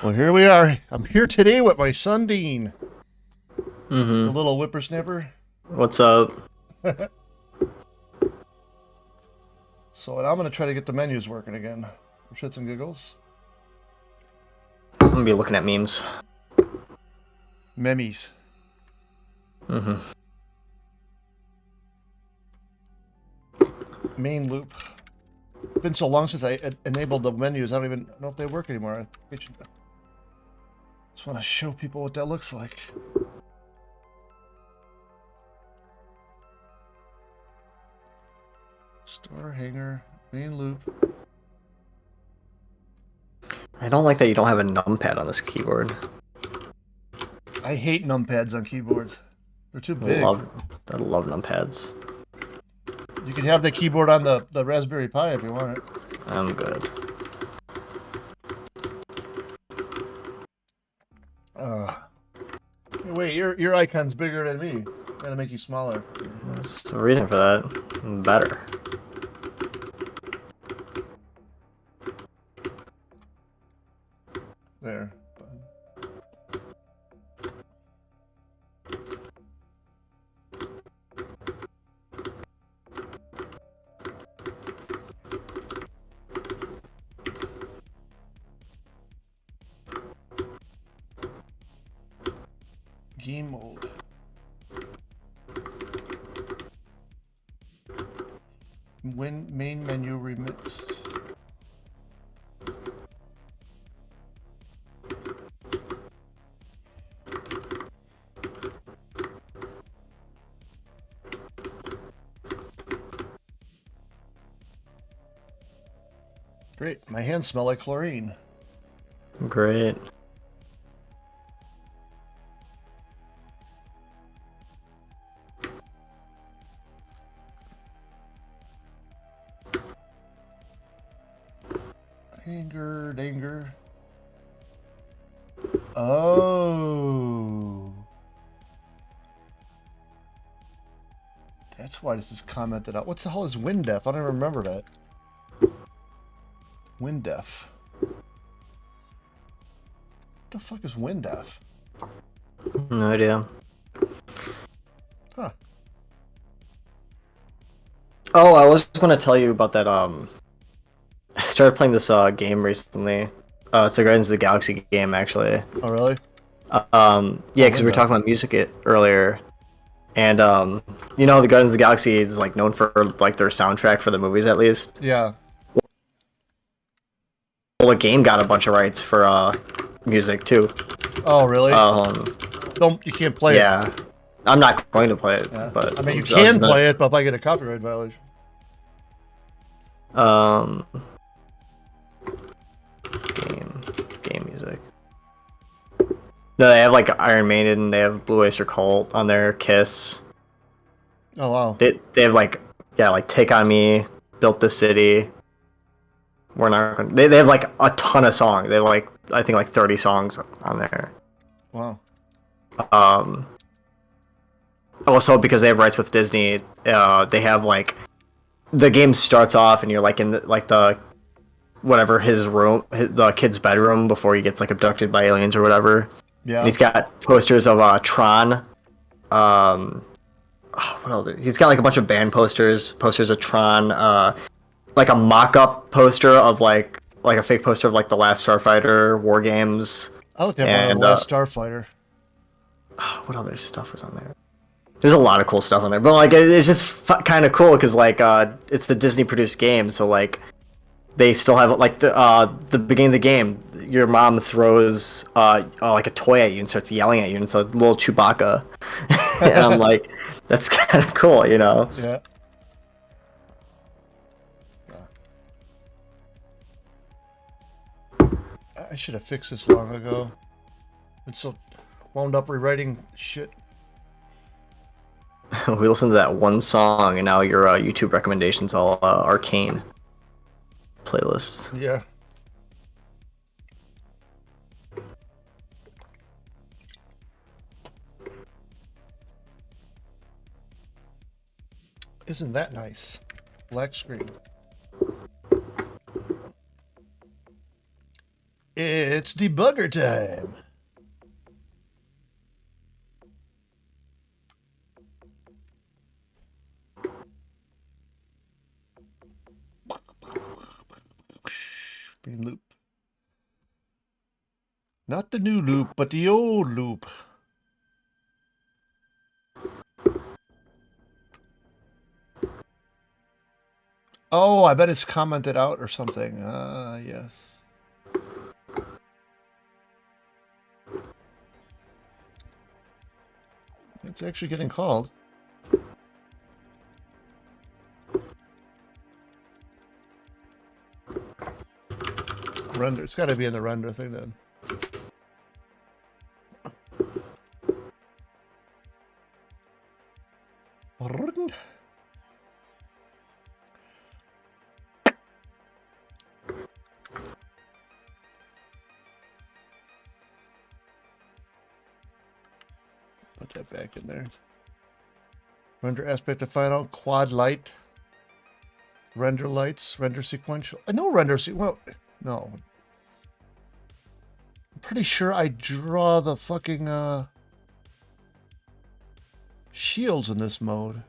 Well, here we are. I'm here today with my son Dean, the Mm-hmm. little whippersnapper. What's up? So, and I'm gonna try to get the menus working again, for shits and giggles. I'm gonna be looking at memes. Memes. Mm-hmm. Main loop. It's been so long since I enabled the menus. I don't even know if they work anymore. I just want to show people what that looks like. Store hanger, main loop. I don't like that you don't have a numpad on this keyboard. I hate numpads on keyboards. They're too I big. love numpads. You can have the keyboard on the Raspberry Pi if you want it. I'm good. Wait, your icon's bigger than me. Gotta make you smaller. There's a reason for that. Better. There. Game mode. Main menu remixed. Great. My hands smell like chlorine. Great. Danger. Oh. That's why this is commented out. What the hell is WinDef? I don't even remember that. WinDef. What the fuck is WinDef? No idea. Huh. Oh, I was going to tell you about that. I started playing this game recently. It's a Guardians of the Galaxy game, actually. Oh, really? Yeah, because we were talking about music earlier, and you know, the Guardians of the Galaxy is like known for like their soundtrack for the movies, at least. Yeah. Well, the game got a bunch of rights for music too. Oh, really? You can't play it. Yeah, I'm not going to play it, Yeah. but I mean, you can play it, but if I get a copyright violation. Game music. No, they have like Iron Maiden, they have Blue Oyster Cult on their Kiss. Oh, wow. They have like Take On Me, Built the City. We're not going. They have like a ton of songs. They have like I think like 30 songs on there. Also, because they have rights with Disney, they have like the game starts off and you're like in the whatever his room, the kid's bedroom before he gets like abducted by aliens or whatever. Yeah. And he's got posters of Tron. What else? He's got like a bunch of band posters of Tron. Like a mock-up poster of like a fake poster of like the Last Starfighter War Games. I looked at one of And the Last Starfighter. what other stuff was on there? There's a lot of cool stuff on there, but like it's just kind of cool because like it's the Disney produced game, so like they still have like the beginning of the game, your mom throws like a toy at you and starts yelling at you, and it's a little Chewbacca, and I'm like, that's kind of cool, you know? Yeah. I should have fixed this long ago. I'm so wound up rewriting shit. We listened to that one song, and now your YouTube recommendations all arcane playlists. Yeah. Isn't that nice? Black screen. It's debugger time. Main loop. Not the new loop, but the old loop. Oh, I bet it's commented out or something. Yes. It's actually getting called. Render. It's got to be in the render thing then. Put that back in there. Render aspect of final, quad light, render lights, render sequential. I know render well, no. I'm pretty sure I draw the fucking shields in this mode.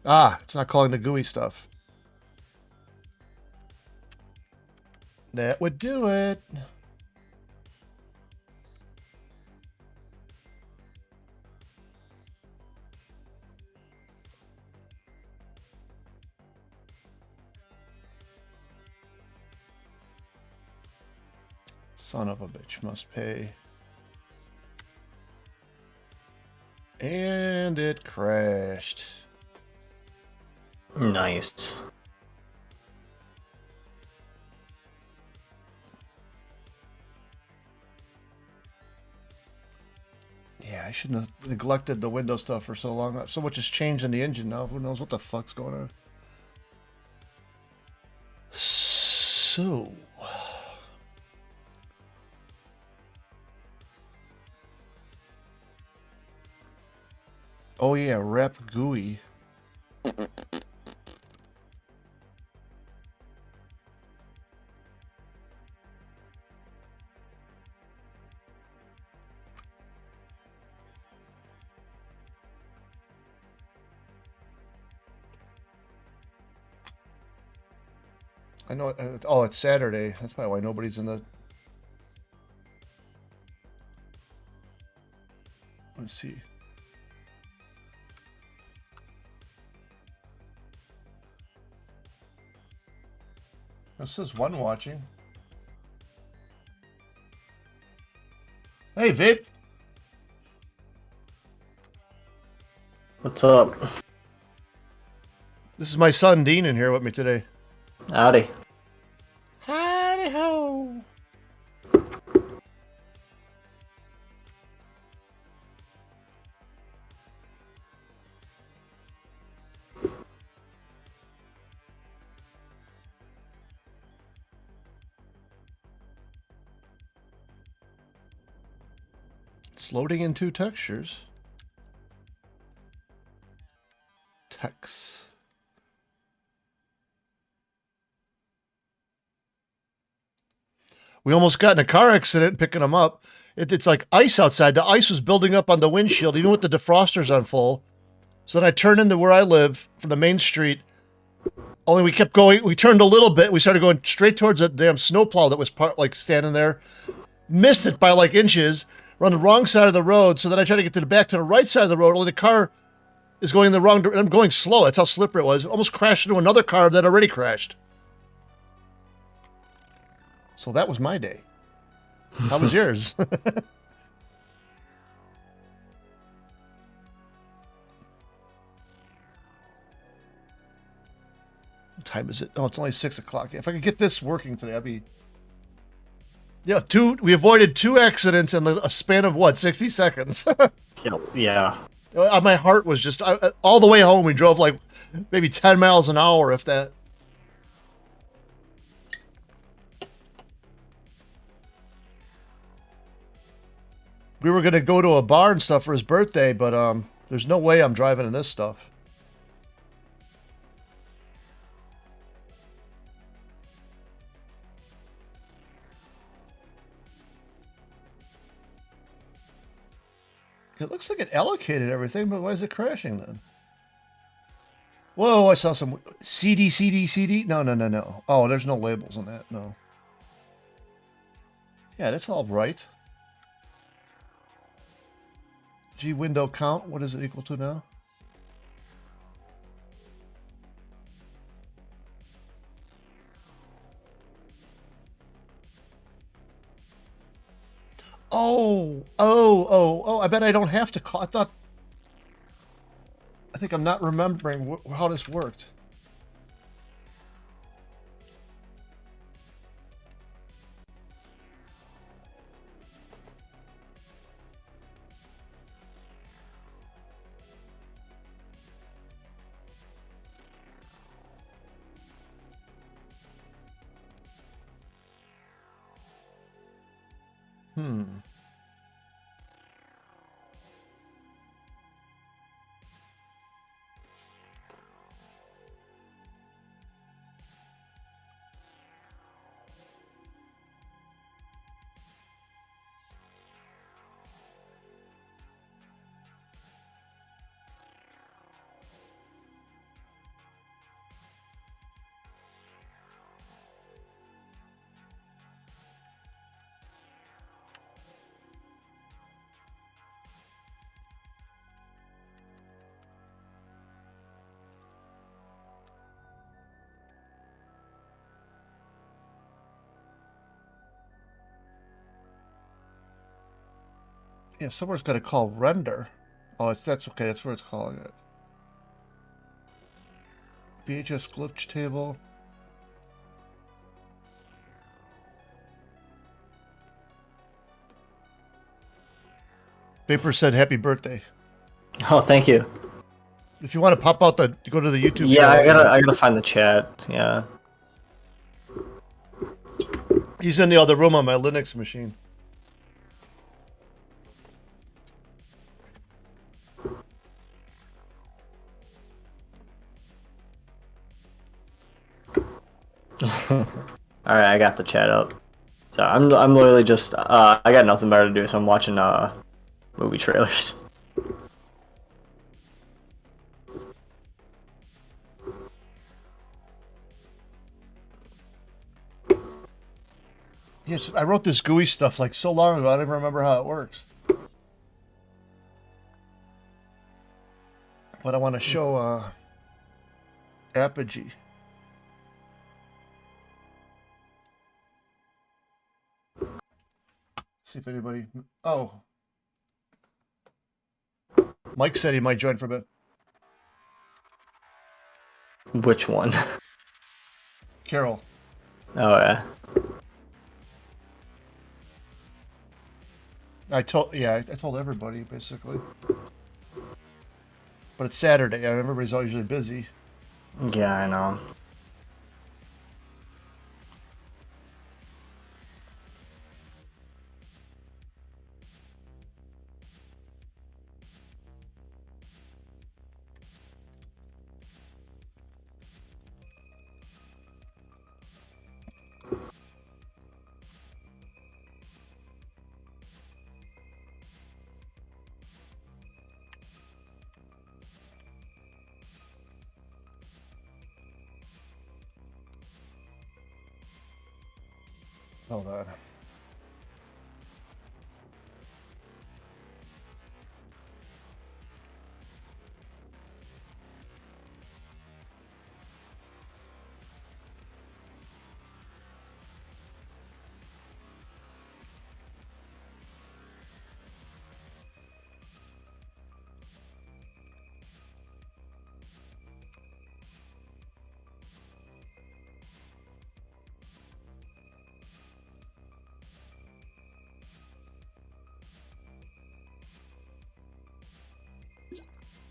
Ah, it's not calling the GUI stuff. That would do it. Son of a bitch must pay. And it crashed. Nice. Yeah, I shouldn't have neglected the Windows stuff for so long. So much has changed in the engine now. Who knows what the fuck's going on? So... Oh yeah, rep GUI. I know. Oh, it's Saturday. That's probably why nobody's in the. Let's see. It says one watching. Hey, Vape. What's up? This is my son Dean in here with me today. Howdy. Howdy ho. It's loading in 2 textures. Text. We almost got in a car accident picking them up. It's like ice outside. The ice was building up on the windshield, even with the defrosters on full. So then I turned into where I live from the main street. Only we kept going. We turned a little bit. We started going straight towards a damn snowplow that was standing there. Missed it by like inches. We're on the wrong side of the road. So then I tried to get to the right side of the road. Only the car is going in the wrong direction. I'm going slow. That's how slippery it was. Almost crashed into another car that already crashed. So that was my day. How was yours? What time is it? Oh, it's only 6 o'clock. If I could get this working today, I'd be... Yeah, we avoided 2 accidents in a span of, what, 60 seconds? Yeah. My heart was just... all the way home, we drove like maybe 10 miles an hour, if that. We were going to go to a bar and stuff for his birthday, but there's no way I'm driving in this stuff. It looks like it allocated everything, but why is it crashing then? Whoa, I saw some CD. No. Oh, there's no labels on that, no. Yeah, that's all right. G window count, what is it equal to now? Oh, I bet I don't have to call. I think I'm not remembering how this worked. Yeah, somewhere's got to call render. Oh, that's okay. That's where it's calling it. VHS glitch table. Vapor said happy birthday. Oh, thank you. If you want to pop out go to the YouTube Yeah, channel. I gotta find the chat. Yeah. He's in the other room on my Linux machine. All right, I got the chat up. So I'm literally just I got nothing better to do, so I'm watching movie trailers. Yes, I wrote this GUI stuff like so long ago. I don't even remember how it works. But I want to show Apogee. See if anybody. Oh, Mike said he might join for a bit. Which one? Carol. Oh yeah. I told everybody basically. But it's Saturday, and everybody's all usually busy. Yeah, I know. Hold on.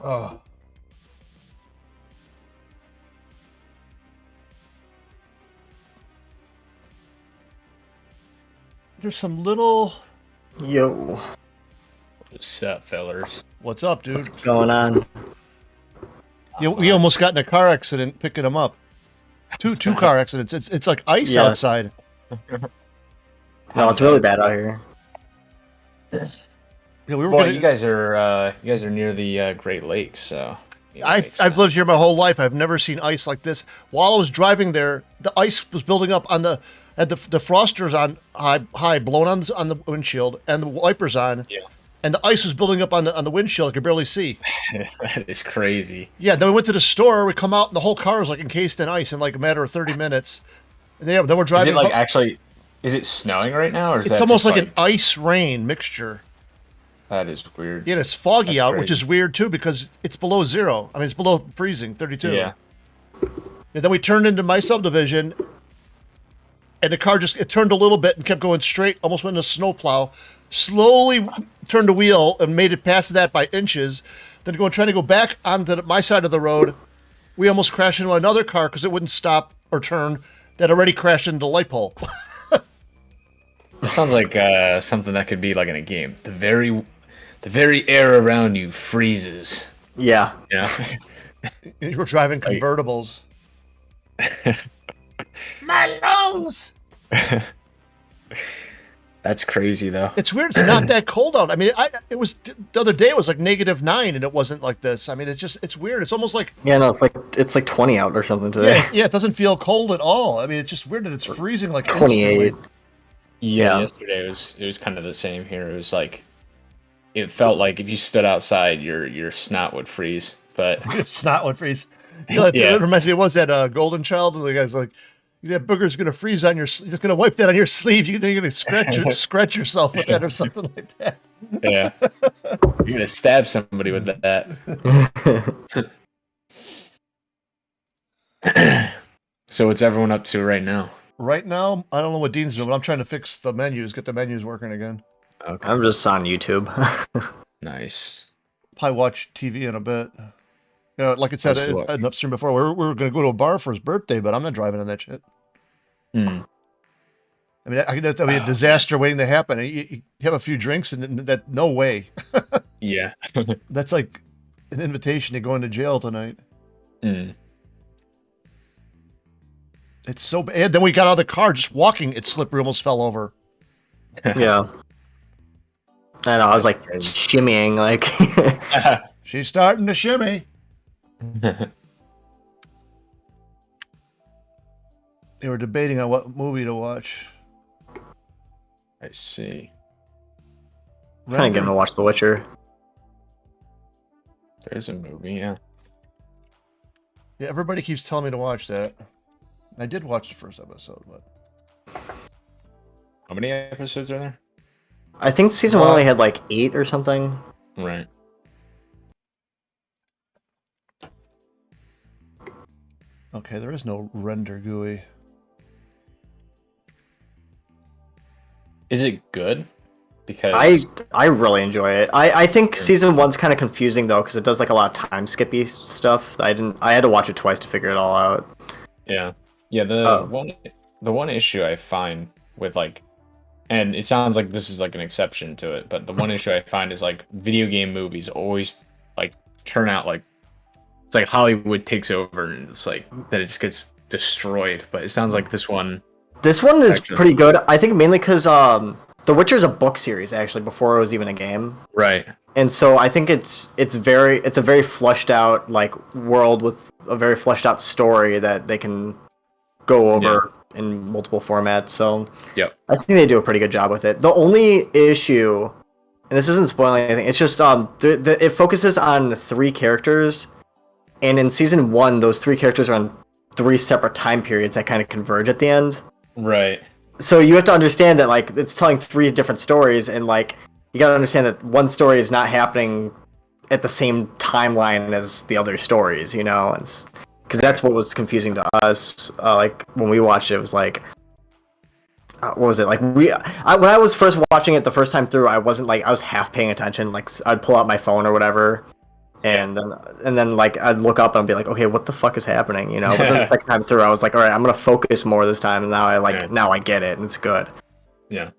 Oh. There's some little... Yo. What's up, fellers? What's up, dude? What's going on? We almost got in a car accident picking him up. Two car accidents. It's like ice Yeah. outside. No, it's really bad out here. Yeah, we were Well, gonna, you guys are near the Great Lakes, so I've lived here my whole life. I've never seen ice like this. While I was driving there, the ice was building up on the defrosters on high, blown on the windshield, and the wipers on. Yeah. And the ice was building up on the windshield. I could barely see. That is crazy. Yeah. Then we went to the store. We come out, and the whole car is like encased in ice in like a matter of 30 minutes. And then we're Is driving. it like actually? Is it snowing right now, or is It's that almost just, like an ice rain mixture. That is weird. Yeah, it's foggy That's out, which crazy. is weird too because it's below zero. I mean, it's below freezing, 32. Yeah. And then we turned into my subdivision, and the car it turned a little bit and kept going straight, almost went in a snowplow. Slowly turned the wheel and made it past that by inches. Then trying to go back onto my side of the road, we almost crashed into another car because it wouldn't stop or turn. That already crashed into the light pole. That sounds like something that could be like in a game. The very air around you freezes. Yeah. Yeah. You were driving convertibles. My lungs. That's crazy, though. It's weird. It's not that cold out. I mean, it was the other day. It was like -9, and it wasn't like this. I mean, it's weird. It's almost like Yeah, no, it's like 20 out or something today. yeah. It doesn't feel cold at all. I mean, it's just weird that it's freezing like 28. instantly. Yeah. Yesterday it was kind of the same here. It was like it felt like if you stood outside, your snot would freeze. But It's not what freeze. You know, Yeah. It reminds me of what's that Golden Child? And the guy's like, that booger's gonna freeze on your. You're just gonna wipe that on your sleeve. You're gonna scratch yourself with that or something like that. yeah, you're gonna stab somebody with that. So what's everyone up to right now? Right now, I don't know what Dean's doing, but I'm trying to fix the menus, get the menus working again. Okay, I'm just on YouTube. nice. Probably watch TV in a bit. Like I said How's work? enough stream before, we were going to go to a bar for his birthday, but I'm not driving on that shit. Hmm. I mean, that'd be a disaster waiting to happen. You have a few drinks, and that no way. Yeah. That's like an invitation to go into jail tonight. Hmm. It's so bad. Then we got out of the car, just walking. It's slippery, almost fell over. Yeah. I know, I was like shimmying, like. She's starting to shimmy. They were debating on what movie to watch. I see. Trying to get him to watch The Witcher. There's a movie, yeah. Yeah, everybody keeps telling me to watch that. I did watch the first episode, but How many episodes are there? I think season 1 only had like 8 or something. Right. okay, there is no render GUI. Is it good? Because I really enjoy it. I think season 1's kind of confusing though, because it does like a lot of time skippy stuff. I had to watch it twice to figure it all out. yeah, the one issue I find with like, and it sounds like this is like an exception to it, but the one issue I find is like video game movies always like turn out like it's like Hollywood takes over and it's like that it just gets destroyed. But it sounds like this one. This one is Excellent. pretty good. I think mainly because The Witcher's a book series actually before it was even a game. Right. And so I think it's a very fleshed out like world with a very fleshed out story that they can go over in multiple formats. So Yep. I think they do a pretty good job with it. The only issue, and this isn't spoiling anything, it's just it focuses on 3 characters, and in season 1, those 3 characters are on 3 separate time periods that kind of converge at the end. Right. So you have to understand that like it's telling 3 different stories, and like you gotta understand that one story is not happening at the same timeline as the other stories, you know? It's because that's what was confusing to us. Like when we watched it, it was like, what was it like? When I was first watching it the first time through, I wasn't like I was half paying attention. Like I'd pull out my phone or whatever, and then like I'd look up and I'd be like, okay, what the fuck is happening? You know. But then the second time through, I was like, all right, I'm gonna focus more this time, and now I get it, and it's good. Yeah.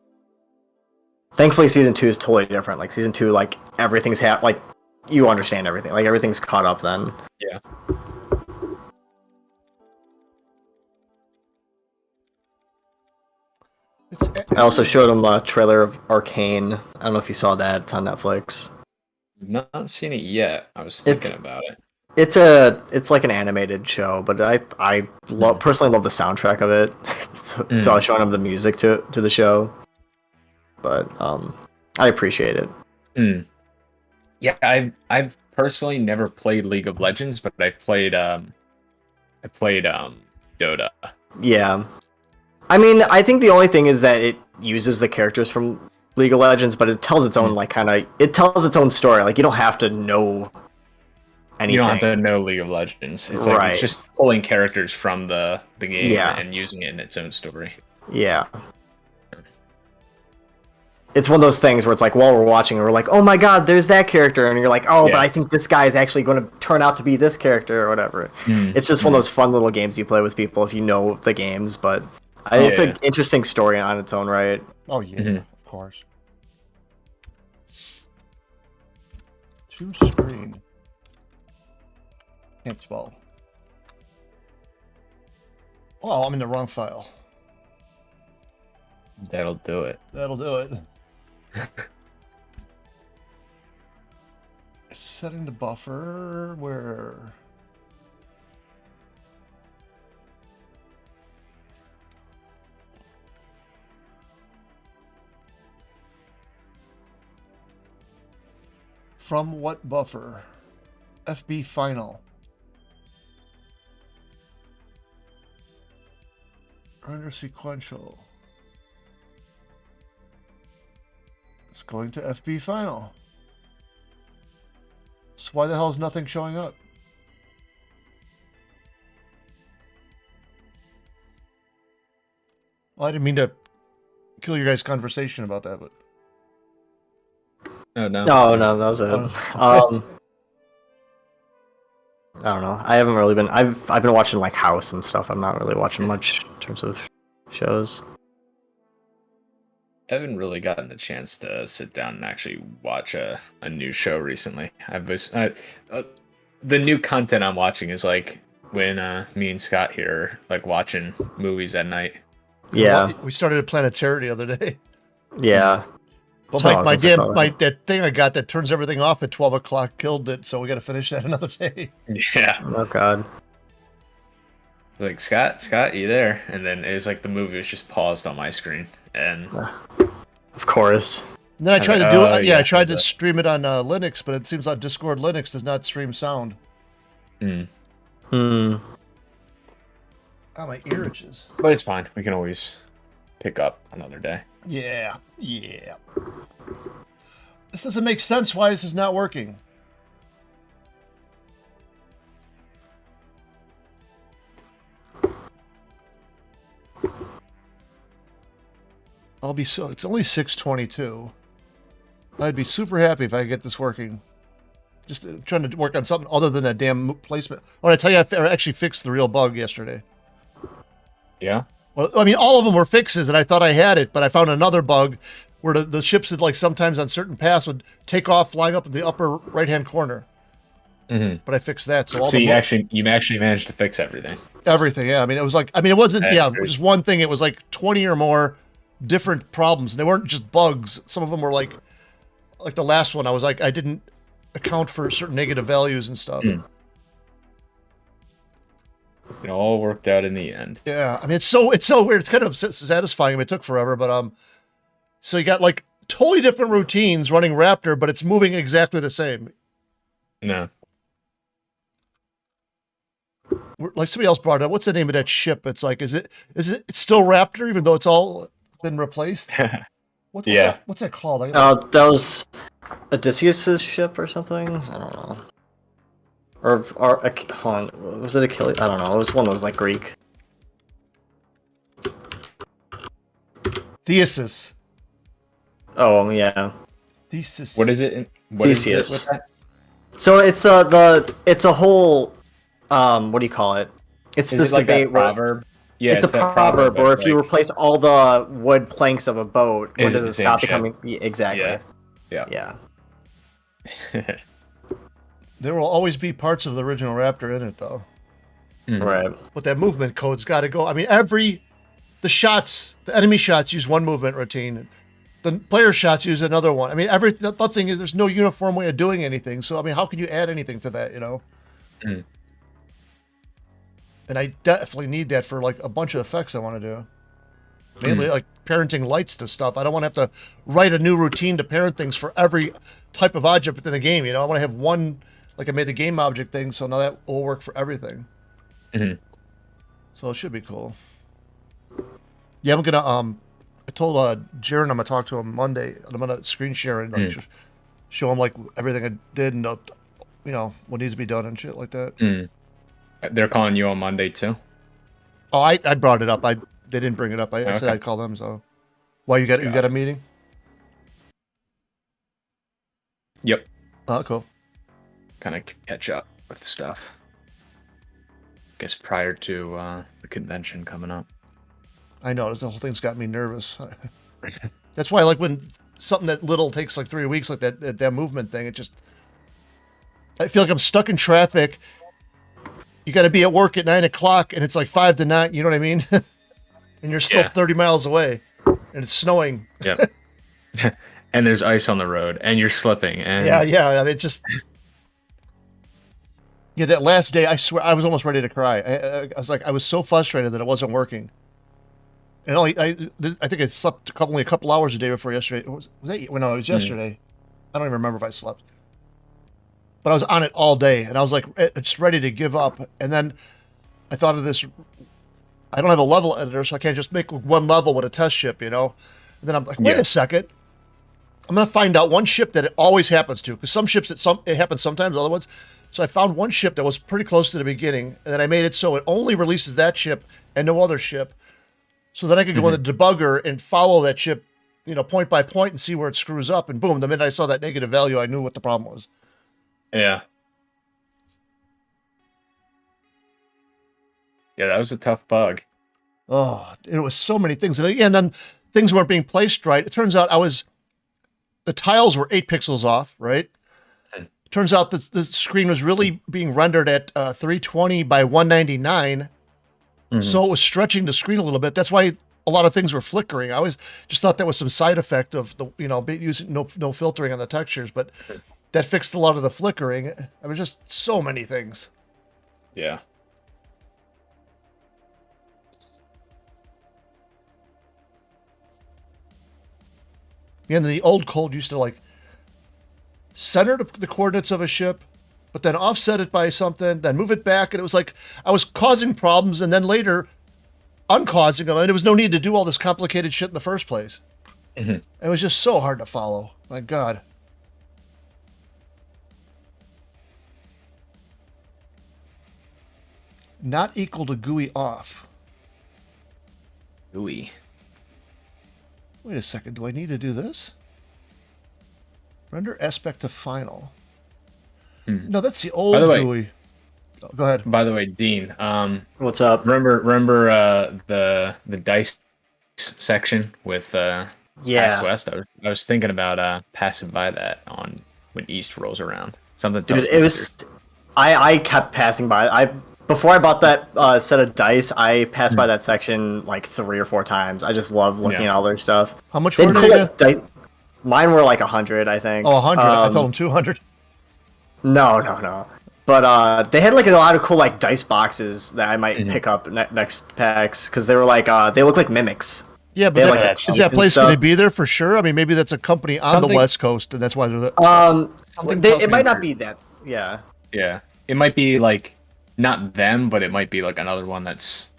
Thankfully, season 2 is totally different. Like season 2, like everything's like you understand everything. Like everything's caught up then. Yeah. I also showed him a trailer of Arcane. I don't know if you saw that. It's on Netflix. I've not seen it yet. I was thinking about it. It's like an animated show, but I personally love the soundtrack of it. So I was showing him the music to the show. But I appreciate it. Yeah, I've personally never played League of Legends, but I've played Dota. Yeah. I mean, I think the only thing is that it uses the characters from League of Legends, but it tells its own it tells its own story. Like you don't have to know anything. You don't have to know League of Legends. It's like it's just pulling characters from the game and using it in its own story. Yeah. It's one of those things where it's like while we're watching, we're like, oh my god, there's that character, and you're like, oh, but I think this guy is actually going to turn out to be this character or whatever. It's just one of those fun little games you play with people if you know the games, but it's an interesting story on its own right. Oh yeah, of course. 2 screen. Can't spell. Oh, I'm in the wrong file. That'll do it. That'll do it. Setting the buffer where? From what buffer? FB final. Under sequential. It's going to FB final. So why the hell is nothing showing up? Well, I didn't mean to kill your guys' conversation about that, but Oh no. No, that was it. I don't know. I haven't really been. I've been watching like House and stuff. I'm not really watching much in terms of shows. I haven't really gotten the chance to sit down and actually watch a new show recently. The new content I'm watching is like when me and Scott here are like watching movies at night. Yeah, we started a Planetary the other day. Yeah. Well, that thing I got that turns everything off at 12 o'clock killed it, so we got to finish that another day. Yeah. Oh God. I was like, Scott, you there? And then it was like the movie was just paused on my screen, and of course. And then I tried to do it. Yeah, I tried to stream it on Linux, but it seems like Discord Linux does not stream sound. Oh, my ear itches. But it's fine. We can always pick up another day. Yeah. This doesn't make sense why this is not working. It's only 6:22. I'd be super happy if I could get this working. Just trying to work on something other than that damn placement. When I tell you, I actually fixed the real bug yesterday. Yeah? Well, I mean, all of them were fixes, and I thought I had it, but I found another bug where the ships would, like, sometimes on certain paths would take off flying up in the upper right-hand corner. But I fixed that. So you actually managed to fix everything. Everything, yeah. I mean, it wasn't, just one thing. It was like 20 or more different problems. And they weren't just bugs. Some of them were like the last one. I was like, I didn't account for certain negative values and stuff. It all worked out in the end. Yeah, I mean it's so weird. It's kind of satisfying. I mean, it took forever, but so you got like totally different routines running Raptor, but it's moving exactly the same. No. Like somebody else brought it up. What's the name of that ship? It's like, is it it's still Raptor even though it's all been replaced? What's that called? That was Odysseus's ship or something. I don't know. Or hold on, was it Achilles? I don't know. It was one of those like Greek. Theseus. Oh yeah. Theseus. What is it? Theseus. So it's it's a whole what do you call it? It's this like debate a proverb. Yeah, it's a proverb where if you replace all the wood planks of a boat, when does it stop becoming? Yeah, exactly. Yeah. There will always be parts of the original Raptor in it, though. Mm-hmm. Right. But that movement code's got to go. I mean, the enemy shots use one movement routine. The player shots use another one. I mean, nothing is. There's no uniform way of doing anything. So I mean, how can you add anything to that? You know. Mm. And I definitely need that for like a bunch of effects I want to do. Mainly like parenting lights to stuff. I don't want to have to write a new routine to parent things for every type of object within the game. You know, I want to have one, like I made the game object thing, so now that will work for everything. Mm-hmm. So it should be cool. Yeah, I'm gonna I told Jaron I'm gonna talk to him Monday, and I'm gonna screen share and like, show him like everything I did and you know what needs to be done and shit like that. Mm. They're calling you on Monday too. Oh, I brought it up. They didn't bring it up. I said I'd call them. So, why you got a meeting? Yep. Oh, cool. Kind of catch up with stuff. Guess prior to the convention coming up. I know this whole thing's got me nervous. That's why, like, when something that little takes like 3 weeks, like that movement thing, I feel like I'm stuck in traffic. You got to be at work at 9 o'clock, and it's like 5 to 9. You know what I mean? And you're still 30 miles away, and it's snowing. Yeah. And there's ice on the road, and you're slipping. And yeah. I mean, that last day, I swear, I was almost ready to cry. I was like, I was so frustrated that it wasn't working. And I think I slept only a couple hours a day before yesterday. Was that? Well, no, it was yesterday. I don't even remember if I slept. But I was on it all day, and I was like, just ready to give up. And then I thought of this. I don't have a level editor, so I can't just make one level with a test ship, you know? And then I'm like, wait a second. I'm going to find out one ship that it always happens to, because some ships, it happens sometimes, other ones. So I found one ship that was pretty close to the beginning, and then I made it so it only releases that ship and no other ship. So then I could go in the debugger and follow that ship, you know, point by point and see where it screws up. And boom, the minute I saw that negative value, I knew what the problem was. Yeah. Yeah, that was a tough bug. Oh, it was so many things. And then things weren't being placed right. It turns out the tiles were 8 pixels off, right? Turns out the screen was really being rendered at 320 by 199. So it was stretching the screen a little bit. That's why a lot of things were flickering. I always just thought that was some side effect of using no filtering on the textures, but that fixed a lot of the flickering. I mean, just so many things. Yeah. And the old code used to like center the coordinates of a ship, but then offset it by something, then move it back. And it was like I was causing problems and then later uncausing them. And there was no need to do all this complicated shit in the first place. It was just so hard to follow. My God. Not equal to GUI off. GUI. Wait a second. Do I need to do this? Render aspect to final. No, that's the old GUI. Oh, go ahead. By the way, Dean. What's up? Remember the dice section with PAX West? I was thinking about passing by that on when East rolls around. Something. Dude, it was. I kept passing by. Before I bought that set of dice, I passed by that section like 3 or 4 times. I just love looking at all their stuff. How much were they? Dice. Mine were like 100, I think. Oh, 100. I told them 200. No. But they had like a lot of cool like dice boxes that I might Mhm. pick up next packs because they were like they look like mimics. Yeah, They but had, like, that, the is teeth that and place going to stuff. be there for sure? I mean, maybe that's a company on the Something- West Coast, and that's why they're the. Something They, tells it me might not they're- be that. Yeah. Yeah, it might be like not them, but it might be like another one that's,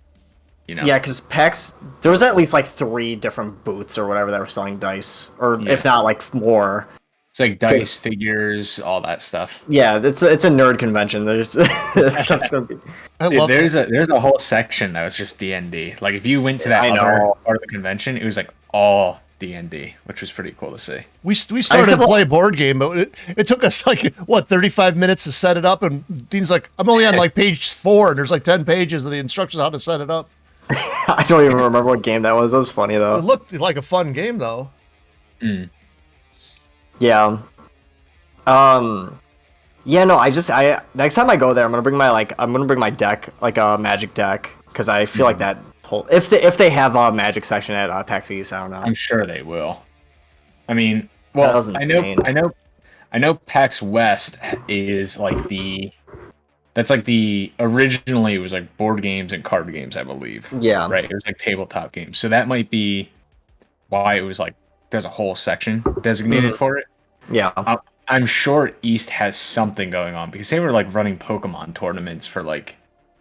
you know. Yeah, because PAX, there was at least like 3 different booths or whatever that were selling dice, or Yeah. if not like more. It's like dice, figures, all that stuff. Yeah, it's a nerd convention. There's that stuff's gonna be. I Dude, love there's a whole section that was just D&D. Like if you went to that I other know. part of the convention, it was like all D&D, which was pretty cool to see. We started to kept- play a board game, but it took us like what 35 minutes to set it up, and Dean's like, I'm only on like page 4, and there's like 10 pages of the instructions on how to set it up. I don't even remember what game that was. That was funny It though. looked like a fun game though. Yeah. Yeah, no, I next time I go there, I'm gonna bring my deck, like a magic deck, because I feel like that whole if they have a magic section at PAX East, I don't know. I'm sure they will. I mean, That well, was insane. I know PAX West is like that's like the originally it was like board games and card games, I believe. Yeah. Right. It was like tabletop games. So that might be why it was like there's a whole section designated for it. Yeah. I'm sure East has something going on because they were like running Pokemon tournaments for like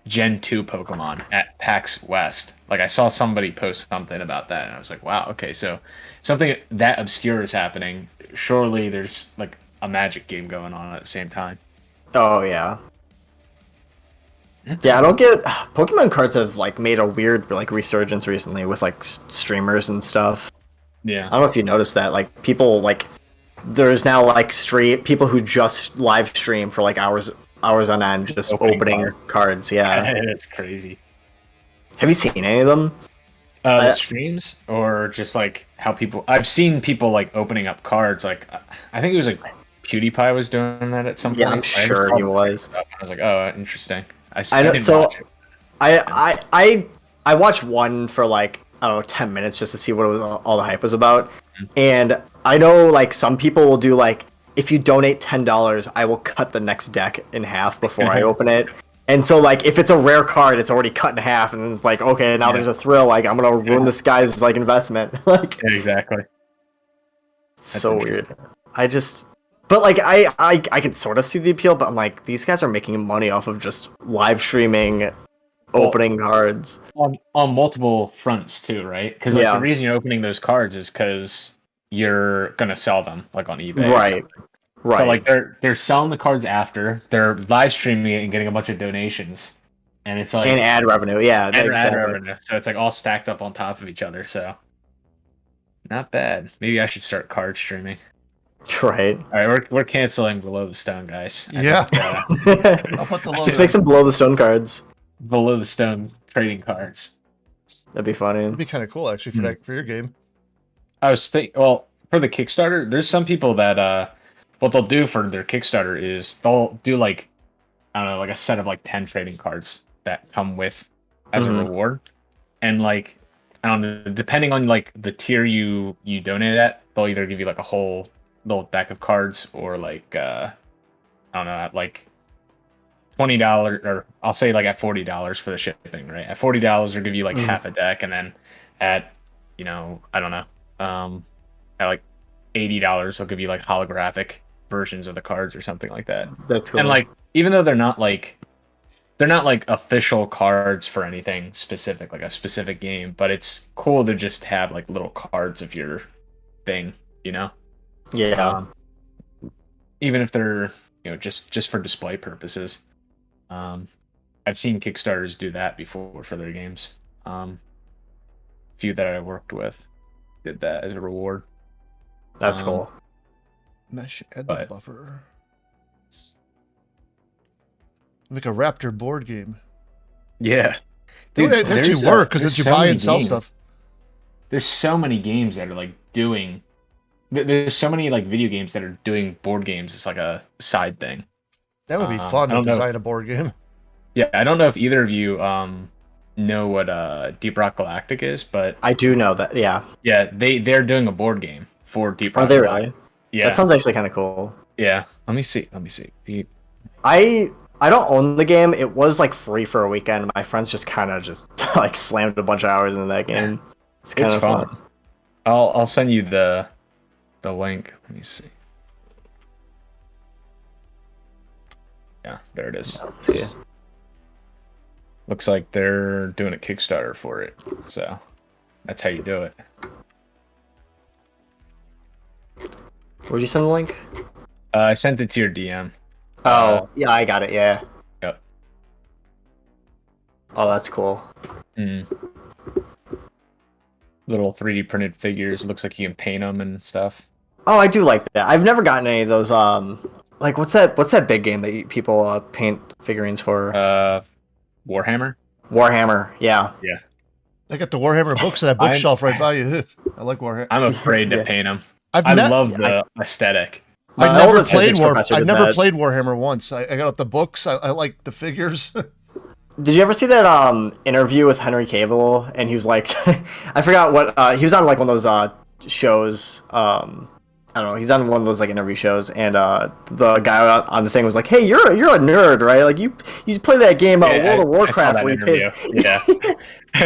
Gen 2 Pokemon at PAX West. Like I saw somebody post something about that and I was like, wow, okay, so something that obscure is happening. Surely there's like a Magic game going on at the same time. Oh yeah. Yeah, I don't get Pokemon cards have like made a weird like resurgence recently with like streamers and stuff. Yeah. I don't know if you noticed that. Like people like there's now like people who just live stream for like hours on end just opening cards. Yeah. It's crazy. Have you seen any of them? The streams or just like how people I've seen people like opening up cards like I think it was like PewDiePie was doing that at some point. Yeah, I'm sure he was. I was like, oh, interesting. I know. didn't So watch it. I watched one for like I don't know 10 minutes just to see what it was all the hype was about, and I know like some people will do like if you donate $10, I will cut the next deck in half before I open it. And so like if it's a rare card, it's already cut in half, and it's like okay, now there's a thrill. Like I'm gonna ruin this guy's like investment. Like Yeah, exactly. so weird. But like I could sort of see the appeal, but I'm like these guys are making money off of just live streaming, opening cards On multiple fronts too, right? Because like, Yeah. the reason you're opening those cards is because you're gonna sell them like on eBay. or Right. something. Right. So like they're selling the cards after they're live streaming it and getting a bunch of donations, and it's like and ad revenue. Yeah, and ad exactly. revenue. So it's like all stacked up on top of each other. So not bad. Maybe I should start card streaming. Right. All right, we're canceling Below the Stone, guys. I Yeah. think, I'll put the logo. Just make some below the stone cards. Below the Stone trading cards. That'd be funny. It'd be kind of cool actually for that for your game. I was thinking, well, for the Kickstarter, there's some people that what they'll do for their Kickstarter is they'll do like I don't know, like a set of like 10 trading cards that come with as a reward, and like I don't know, depending on like the tier you donate at, they'll either give you like a whole little deck of cards or like I don't know, at like $20 or I'll say like at $40 for the shipping, right? At $40 they'll give you like half a deck, and then at I don't know, at like $80 they'll give you like holographic versions of the cards or something like that. That's cool. And like even though they're not like official cards for anything specific, like a specific game, but it's cool to just have like little cards of your thing, yeah. even if they're just for display purposes. I've seen Kickstarters do that before for their games. Few that I worked with did that as a reward. That's cool. Mesh add the but- buffer. Like a Raptor board game. Yeah, Dude, Dude, it actually there's, work because there's you so buy many and sell games. stuff. There's so many games that are like doing. There's so many like video games that are doing board games. It's like a side thing. That would be I fun to don't know. design a board game. Yeah, I don't know if either of you know what Deep Rock Galactic is, but I do know that. Yeah. yeah, they're doing a board game for Deep Are Rock. they Galactic. really? Yeah, That sounds actually kind of cool. yeah. Let me see. Deep. I I don't own the game. It was like free for a weekend. My friends just kind of just like slammed a bunch of hours into that game. It's kind of fun. I'll send you the link. Let me see. Yeah, there it is. Let's see. Looks like they're doing a Kickstarter for it. So that's how you do it. Where'd you send the link? I sent it to your DM. Oh, yeah, I got it. Yeah. Yep. Oh, that's cool. Little 3D printed figures. It looks like you can paint them and stuff. Oh, I do like that. I've never gotten any of those. Like what's that big game that people paint figurines for? Warhammer. Warhammer. Yeah. Yeah. I got the Warhammer books on that bookshelf right by you. I like Warhammer. I'm afraid to paint them. I love the aesthetic. I never played Warhammer once. I got the books. I like the figures. Did you ever see that interview with Henry Cavill? And he was like, I forgot what he was on, like one of those shows. I don't know. He's on one of those like interview shows, and the guy on the thing was like, "Hey, you're a nerd, right? Like you play that game World of Warcraft where you pay." Yeah.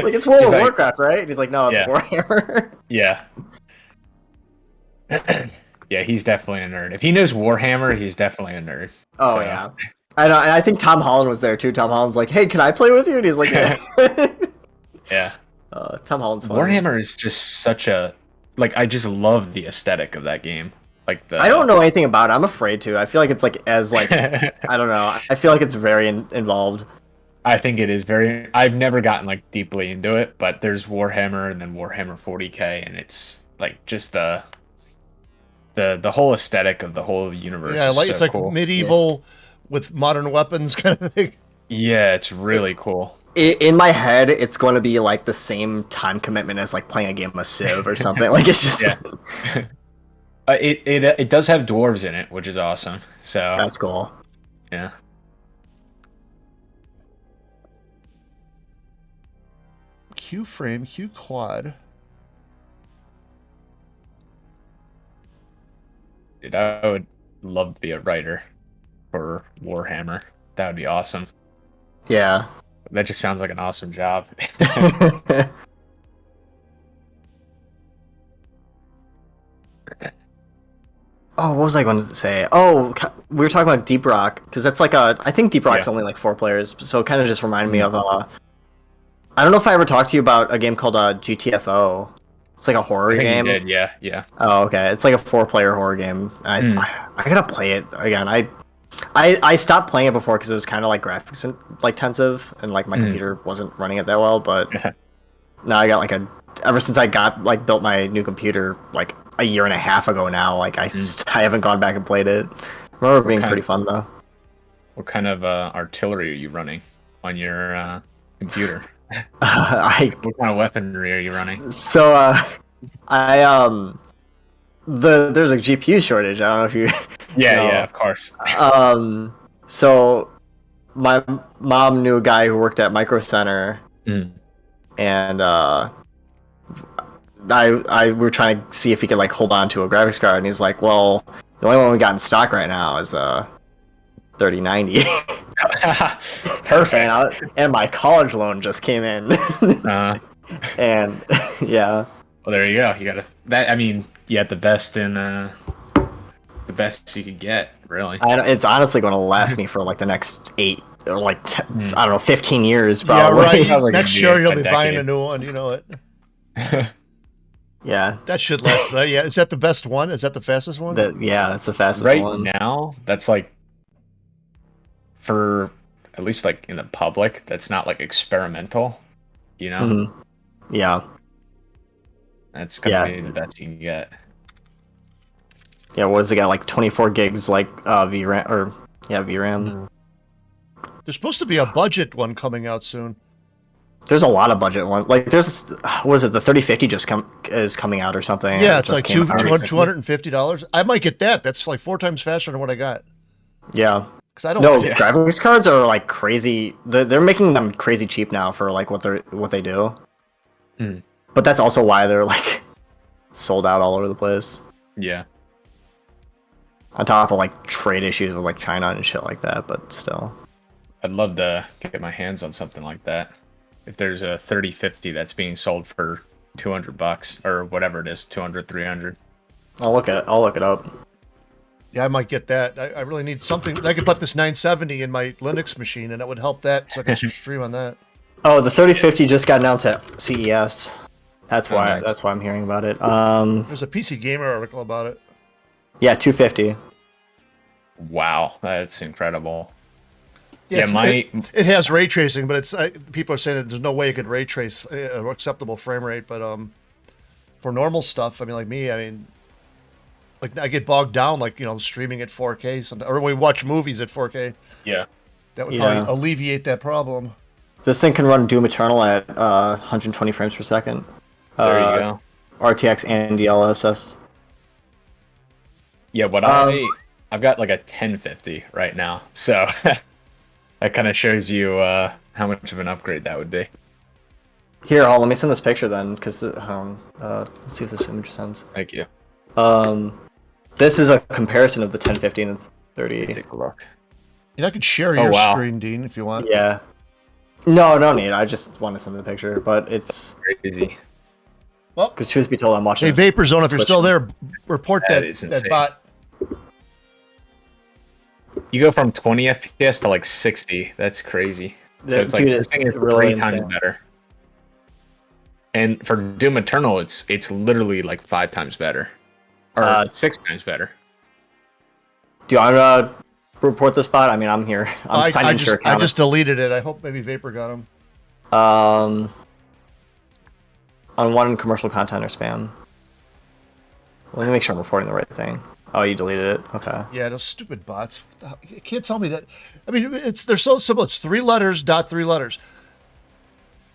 Like it's World of Warcraft, right? And he's like, "No, it's Warhammer." Yeah. Yeah, he's definitely a nerd. If he knows Warhammer, he's definitely a nerd. Oh, yeah. I know, and I think Tom Holland was there, too. Tom Holland's like, "Hey, can I play with you?" And he's like, "Yeah." Yeah. Tom Holland's fun. Warhammer is just such a... Like, I just love the aesthetic of that game. I don't know anything about it. I'm afraid to. I feel like it's like, I don't know. I feel like it's very involved. I think it is very... I've never gotten, like, deeply into it, but there's Warhammer and then Warhammer 40k, and it's, like, just the whole aesthetic of the whole universe. Yeah, it's like cool. medieval with modern weapons kind of thing. Yeah, it's really cool. In my head, it's going to be like the same time commitment as like playing a game of Civ or something. Like it's just it does have dwarves in it, which is awesome. So that's cool. Yeah. Q frame, Q quad. Dude, I would love to be a writer for Warhammer. That would be awesome. Yeah. That just sounds like an awesome job. Oh, what was I going to say? Oh, we were talking about Deep Rock because that's like I think Deep Rock's only like 4 players, so it kind of just reminded me of I don't know if I ever talked to you about a game called GTFO. It's like a horror game. You did, yeah. Oh, okay. It's like a 4-player horror game. I gotta play it again. I stopped playing it before because it was kind of like graphics intensive, and like my computer wasn't running it that well. But now I got like ever since I got like built my new computer like a year and a half ago now, like I haven't gone back and played it. I remember it being pretty fun though. What kind of artillery are you running on your computer? What kind of weaponry are you running? So there's a GPU shortage. I don't know if you yeah, of course. So my mom knew a guy who worked at Micro Center, and I were trying to see if he could like hold on to a graphics card, and he's like, "Well, the only one we got in stock right now is 3090." Perfect. And my college loan just came in. And yeah. Well, there you go. You got that. I mean, you had the best in the best you could get, really. It's honestly going to last me for like the next 8 or like I don't know, 15 years probably. Yeah, right. Next year you'll be buying a new one. You know it. Yeah. That should last. Yeah. Is that the best one? Is that the fastest one? Yeah, that's the fastest one. Right now, that's like for at least like in the public, that's not like experimental, you know? Mm-hmm. Yeah. That's gonna be the best you can get. Yeah, what does it got? Like 24 gigs like VRAM or VRAM. There's supposed to be a budget one coming out soon. There's a lot of budget one. Like there's what is it? The 3050 is coming out or something. Yeah, it's like $250. I might get that. That's like 4 times faster than what I got. Yeah. Because I don't. No, graphics cards are like crazy. They're making them crazy cheap now for like what they do. But that's also why they're like sold out all over the place. Yeah. On top of like trade issues with like China and shit like that, but still. I'd love to get my hands on something like that. If there's a 3050 that's being sold for $200 or whatever it is, 200, 300. I'll look it up. Yeah, I might get that. I really need something. I could put this 970 in my Linux machine, and it would help that, so I can stream on that. Oh, the 3050 just got announced at CES. That's why. Nice. That's why I'm hearing about it. There's a PC Gamer article about it. Yeah, 250. Wow, that's incredible. Yeah, Yeah, it has ray tracing, but it's people are saying that there's no way it could ray trace acceptable frame rate. But for normal stuff, I mean, like me, I mean, like I get bogged down, like streaming at 4K, or we watch movies at 4K. Yeah, that would probably alleviate that problem. This thing can run Doom Eternal at 120 frames per second. There you go. RTX and DLSS. Yeah, I've got like a 1050 right now, so that kind of shows you how much of an upgrade that would be. Here, let me send this picture then, because let's see if this image sends. Thank you. This is a comparison of the 1050 and the 3080. Take a look. I could share your screen, Dean, if you want. Yeah. No, no need. I just want to send the picture, but it's crazy. Well, because truth be told, I'm watching. Hey, Vapor Zone, if you're still there, report that bot. You go from 20 FPS to like 60. That's crazy. So it's like this thing is really 3 times better. And for Doom Eternal, it's literally like 5 times better, or 6 times better. Do you want to report this bot? I mean, I'm here. I'm signing into your account. I just deleted it. I hope maybe Vapor got him. On one commercial content or spam. Let me make sure I'm reporting the right thing. Oh, you deleted it? Okay. Yeah, those stupid bots. You can't tell me that. I mean, they're so simple. It's 3 letters, dot 3 letters.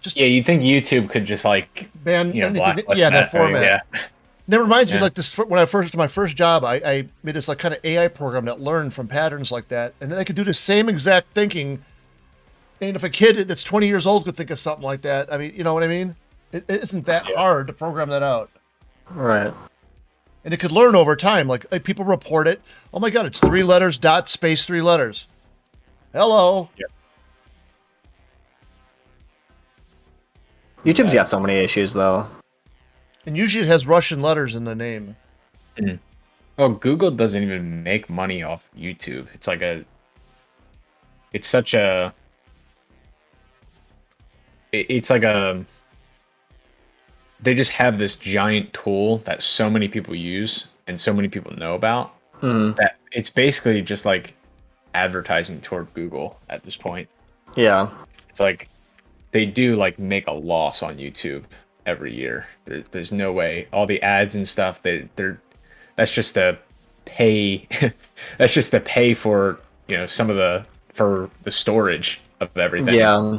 Just you'd think YouTube could just like ban anything. Yeah, that format. Yeah. And it reminds me like this when my first job, I made this like kind of AI program that learned from patterns like that, and then I could do the same exact thinking. And if a kid that's 20 years old could think of something like that, I mean, you know what I mean? It isn't that hard to program that out. Right. And it could learn over time. Like people report it. Oh my God, it's 3 letters, dot, space, 3 letters. Hello. Yeah. YouTube's got so many issues, though. And usually it has Russian letters in the name. Mm. Oh, Google doesn't even make money off YouTube. It's like they just have this giant tool that so many people use and so many people know about that it's basically just like advertising toward Google at this point. Yeah. It's like they do like make a loss on YouTube every year. There's no way. All the ads and stuff, that's just to pay that's just to pay for, for the storage of everything. Yeah.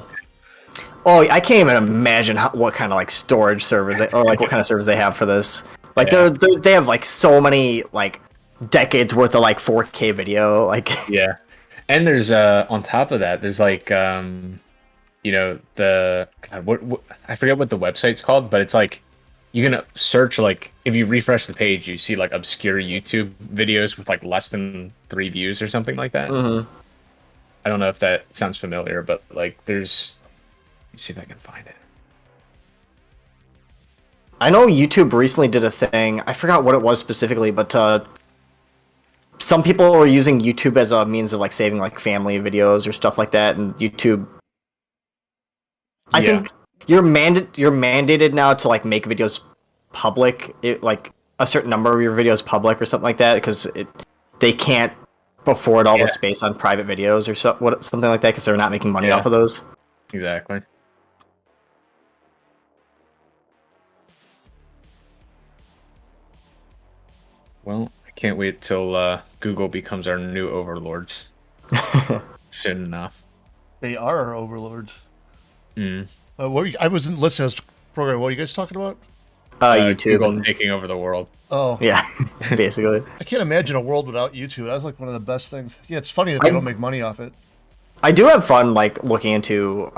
Oh, I can't even imagine what kind of like storage servers what kind of servers they have for this. Like they have like so many like decades worth of like 4K video. Like and there's on top of that, there's like I forget what the website's called, but it's like you can search like if you refresh the page, you see like obscure YouTube videos with like less than 3 views or something like that. I don't know if that sounds familiar, but like there's. Let me see if I can find it. I know YouTube recently did a thing. I forgot what it was specifically, but some people were using YouTube as a means of like saving like family videos or stuff like that. And YouTube, I think you're mandated now to like make videos public, like a certain number of your videos public or something like that, because they can't afford all the space on private videos or something like that because they're not making money off of those. Exactly. Well, I can't wait till Google becomes our new overlords soon enough. They are our overlords. I wasn't listening to this program. What are you guys talking about? YouTube Google taking over the world. Oh, yeah, basically. I can't imagine a world without YouTube. That was like one of the best things. Yeah, it's funny that they don't make money off it. I do have fun like looking into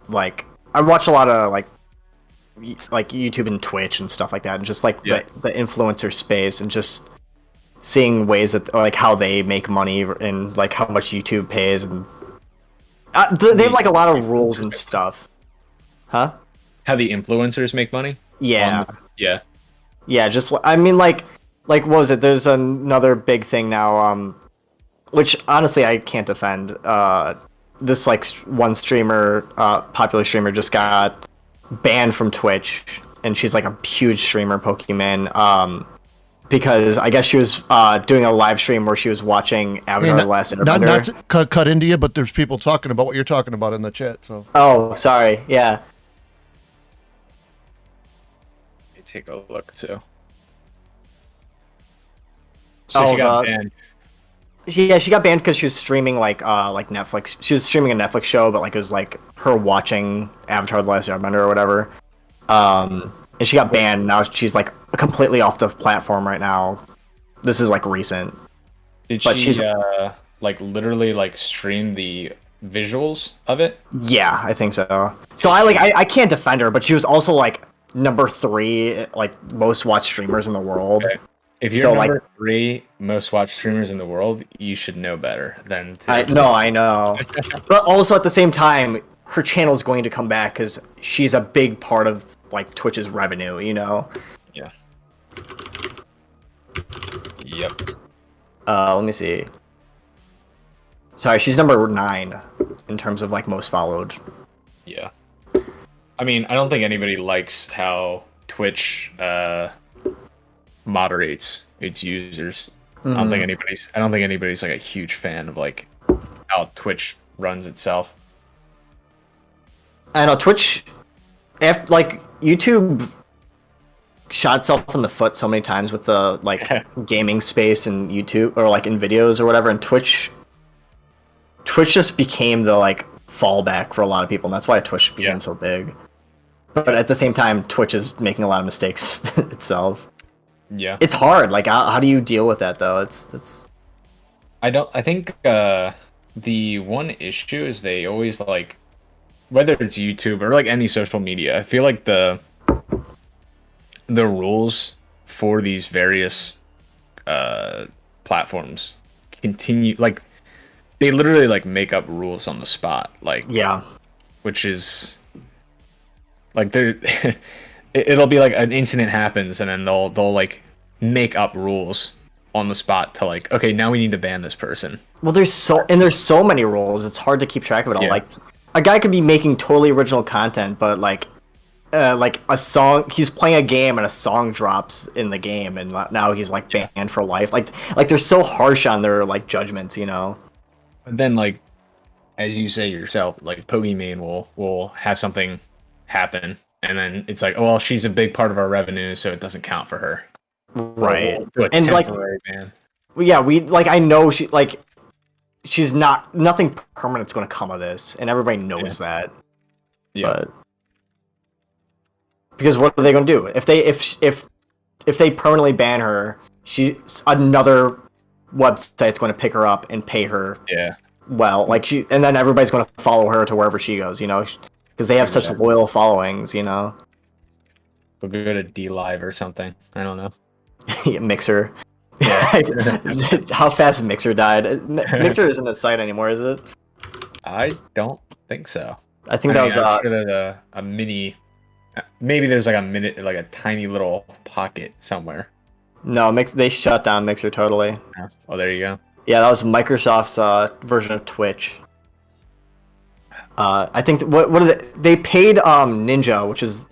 like I watch a lot of like YouTube and Twitch and stuff like that, and just like the influencer space, and just seeing ways that like how they make money and like how much YouTube pays, and They have like a lot of rules and stuff. Huh? How the influencers make money? Yeah. Yeah. Yeah, just I mean like what was it? There's another big thing now which honestly I can't defend. This like one streamer, popular streamer just got banned from Twitch, and she's like a huge streamer, Pokemon, because I guess she was doing a live stream where she was watching Avatar: The Last Airbender. Not to cut into you, but there's people talking about what you're talking about in the chat. So. Oh, sorry. Yeah. Let me take a look too. So she got banned. Yeah, she got banned because she was streaming like Netflix. She was streaming a Netflix show, but like it was like her watching Avatar: The Last Airbender or whatever. And she got banned. Now she's like completely off the platform right now. This is like recent. Did she like literally like stream the visuals of it? Yeah, I think so. So I can't defend her, but she was also like number 3 like most watched streamers in the world. Okay. If you're number 3 most watched streamers in the world, you should know better than to. I know. But also at the same time, her channel's going to come back because she's a big part of like Twitch's revenue, you know? Yeah. Yep. Let me see. Sorry, she's number 9 in terms of like most followed. Yeah. I mean, I don't think anybody likes how Twitch moderates its users. I don't think anybody's like a huge fan of like how Twitch runs itself. I know Twitch, after like YouTube shot itself in the foot so many times with the like gaming space and YouTube or like in videos or whatever, and Twitch just became the like fallback for a lot of people, and that's why Twitch became so big. But at the same time, Twitch is making a lot of mistakes itself. Yeah, it's hard. Like, how do you deal with that though? It's. I think the one issue is they always like, whether it's YouTube or like any social media, I feel like the rules for these various platforms continue, like they literally like make up rules on the spot, like which is like they're it'll be like an incident happens and then they'll like make up rules on the spot to like, okay, now we need to ban this person. Well, there's so many rules, it's hard to keep track of it all. Yeah. Like a guy could be making totally original content, but like a song, he's playing a game and a song drops in the game and now he's like banned for life. Like they're so harsh on their like judgments, you know. But then like as you say yourself, like Pokemon will have something happen and then it's like, oh well, she's a big part of our revenue, so it doesn't count for her. Right. And like ban. Yeah, I know she's nothing permanent's going to come of this, and everybody knows that. Yeah. But because what are they going to do if they permanently ban her? Another website's going to pick her up and pay her. Yeah. Well, like and then everybody's going to follow her to wherever she goes, you know, because they have such loyal followings, you know. We'll go to D-Live or something. I don't know. Mixer. Yeah. How fast Mixer died. Mixer isn't a site anymore, is it? I don't think so. I think that was I'm sure there's a mini. Maybe there's like a tiny little pocket somewhere. No, they shut down Mixer totally. Oh, there you go. Yeah, that was Microsoft's version of Twitch. I think they paid Ninja, which was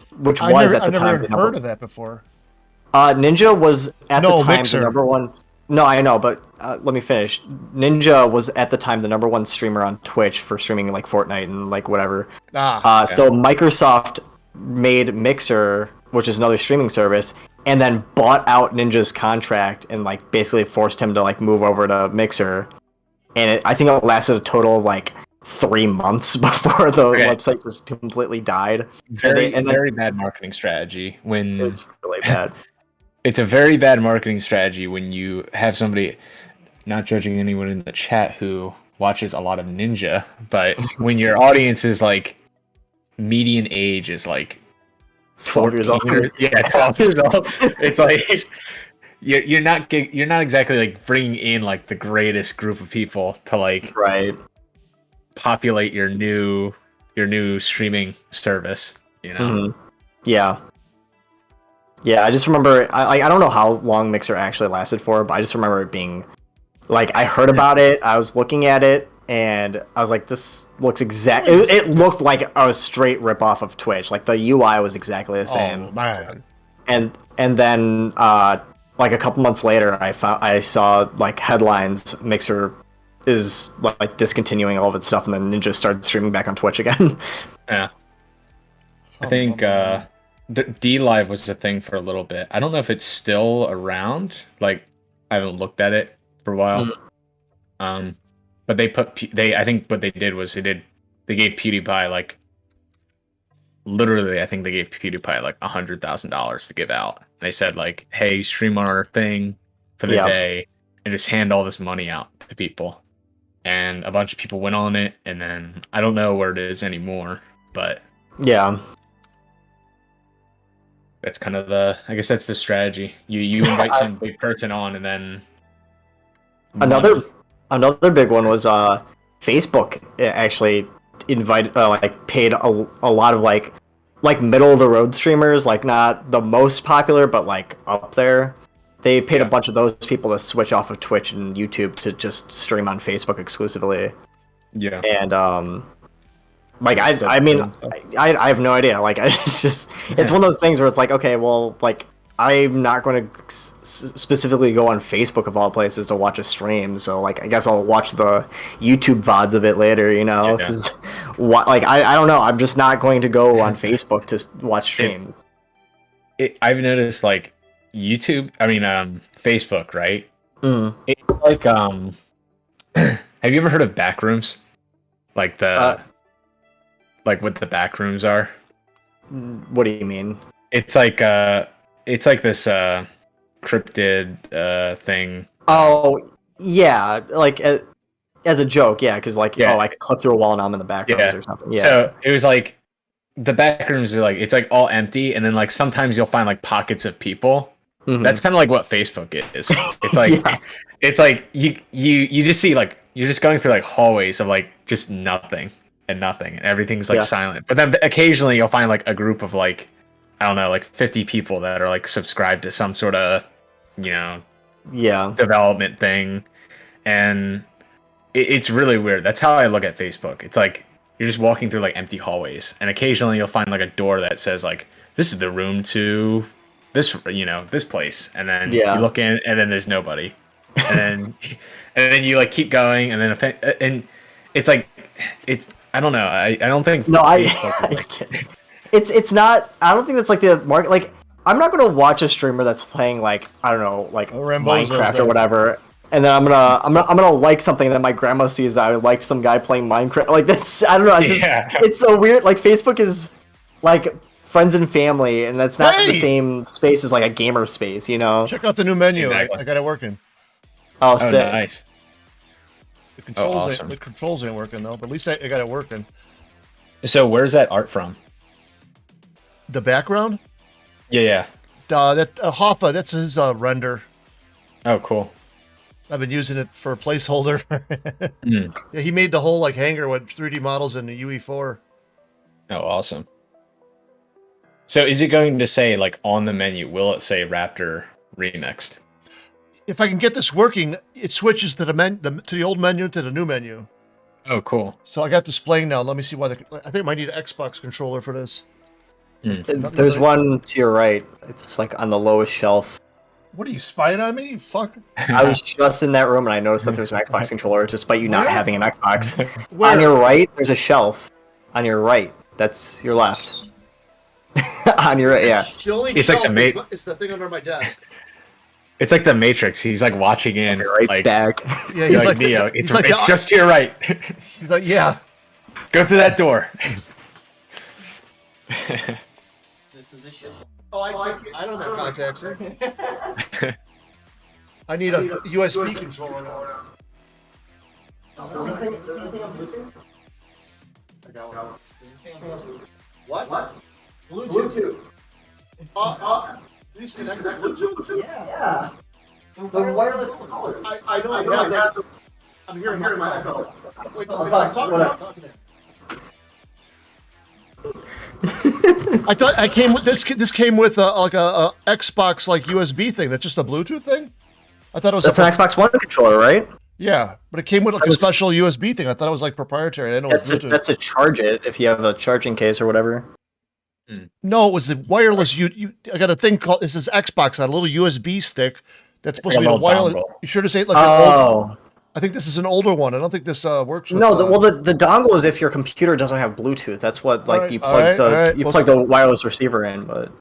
at the time. I've never heard of that before. Ninja was at the time Mixer. the number one. No, I know, but let me finish. Ninja was at the time the number one streamer on Twitch for streaming like Fortnite and like whatever. So Microsoft made Mixer, which is another streaming service, and then bought out Ninja's contract and like basically forced him to like move over to Mixer. And I think it lasted a total of like 3 months before the website just completely died. Very bad marketing strategy. When it's really bad. It's a very bad marketing strategy when you have somebody, not judging anyone in the chat who watches a lot of Ninja, but when your audience is like, median age is like 12 years old. Yeah, 12 years old. It's like you're not exactly like bringing in like the greatest group of people to like populate your new streaming service, you know. Mm-hmm. Yeah. Yeah, I just remember I don't know how long Mixer actually lasted for, but I just remember it being like I heard about it, I was looking at it, and I was like, this looks it looked like a straight ripoff of Twitch. Like the UI was exactly the same. Oh man. And then like a couple months later I saw like headlines Mixer is like discontinuing all of its stuff, and then Ninja started streaming back on Twitch again. Yeah. I think D Live was a thing for a little bit. I don't know if it's still around. Like, I haven't looked at it for a while. But I think what they did was they gave PewDiePie like literally, I think they gave PewDiePie like $100,000 to give out. They said like, "Hey, stream on our thing for the day, and just hand all this money out to people." And a bunch of people went on it, and then I don't know where it is anymore, but yeah. That's kind of I guess that's the strategy. You invite some big person on, and then another big one was Facebook actually invited paid a lot of like middle of the road streamers, like not the most popular but like up there. They paid a bunch of those people to switch off of Twitch and YouTube to just stream on Facebook exclusively. Yeah. And like I mean I have no idea. Like it's one of those things where it's like, okay, well, like I'm not going to specifically go on Facebook of all places to watch a stream, so like I guess I'll watch the YouTube VODs of it later, you know. I don't know, I'm just not going to go on Facebook to watch streams. I've noticed like Facebook, right? It's like have you ever heard of backrooms? Like like what the backrooms are? What do you mean? It's like this cryptid thing. Oh yeah, like as a joke, yeah, because like I could clip through a wall and I'm in the backrooms or something. Yeah. So it was like the backrooms are like, it's like all empty, and then like sometimes you'll find like pockets of people. Mm-hmm. That's kind of like what Facebook is. It's like it's like you just see like you're just going through like hallways of like just nothing, and everything's like silent. But then occasionally you'll find like a group of like, I don't know, like 50 people that are like subscribed to some sort of, development thing. And it's really weird. That's how I look at Facebook. It's like you're just walking through like empty hallways, and occasionally you'll find like a door that says like, this is the room to this, this place. And then you look in, and then there's nobody. And then you like keep going, and then it's like, I don't know. I don't think. No, it's not. I don't think that's like the market. Like, I'm not gonna watch a streamer that's playing like, I don't know, like Minecraft or whatever, and then I'm gonna like something that my grandma sees that I like some guy playing Minecraft. Like that's, I don't know. It's so weird. Like Facebook is like friends and family, and that's not the same space as like a gamer space, you know. Check out the new menu. Exactly. I got it working. Oh, sick. Nice. The controls ain't working though, but at least I got it working. So where's that art from? The background? Yeah. That Hoffa, that's his render. Oh, cool. I've been using it for a placeholder. Yeah, he made the whole like hangar with 3D models in the UE4. Oh, awesome. So is it going to say like on the menu, will it say Raptor Remixed? If I can get this working, it switches to the old menu to the new menu. Oh, cool. So I got this playing now. Let me see why I think I might need an Xbox controller for this. There's one to your right. It's like on the lowest shelf. What are you spying on me? Fuck. I was just in that room and I noticed that there's an Xbox controller, despite you not having an Xbox. Where? On your right, there's a shelf. On your right, that's your left. On your right, yeah. The only it's like the it's the thing under my desk. It's like the Matrix. He's like watching in, right back. Yeah, he's like Neo. It's just to your right. He's like, yeah. Go through that door. This is a shit. Oh, I don't have contacts. I need a USB controller now. Does he say on Bluetooth? I got one. What? Bluetooth. Please connect that Bluetooth? Yeah. The wireless controller. I know I have that. I'm hearing my echo. Wait, I thought I came with this. This came with like a Xbox like USB thing. That's just a Bluetooth thing. I thought it was. That's an Xbox One controller, right? Yeah, but it came with like a special USB thing. I thought it was like proprietary. I didn't know it was Bluetooth. That's to charge it if you have a charging case or whatever. No, it was the wireless. I got a thing called. This is Xbox. Got a little USB stick that's supposed to be a wireless. Dongle. You sure to say like an old? I think this is an older one. I don't think this works. With, no, the dongle is if your computer doesn't have Bluetooth. That's what like you plug plug the wireless receiver in. But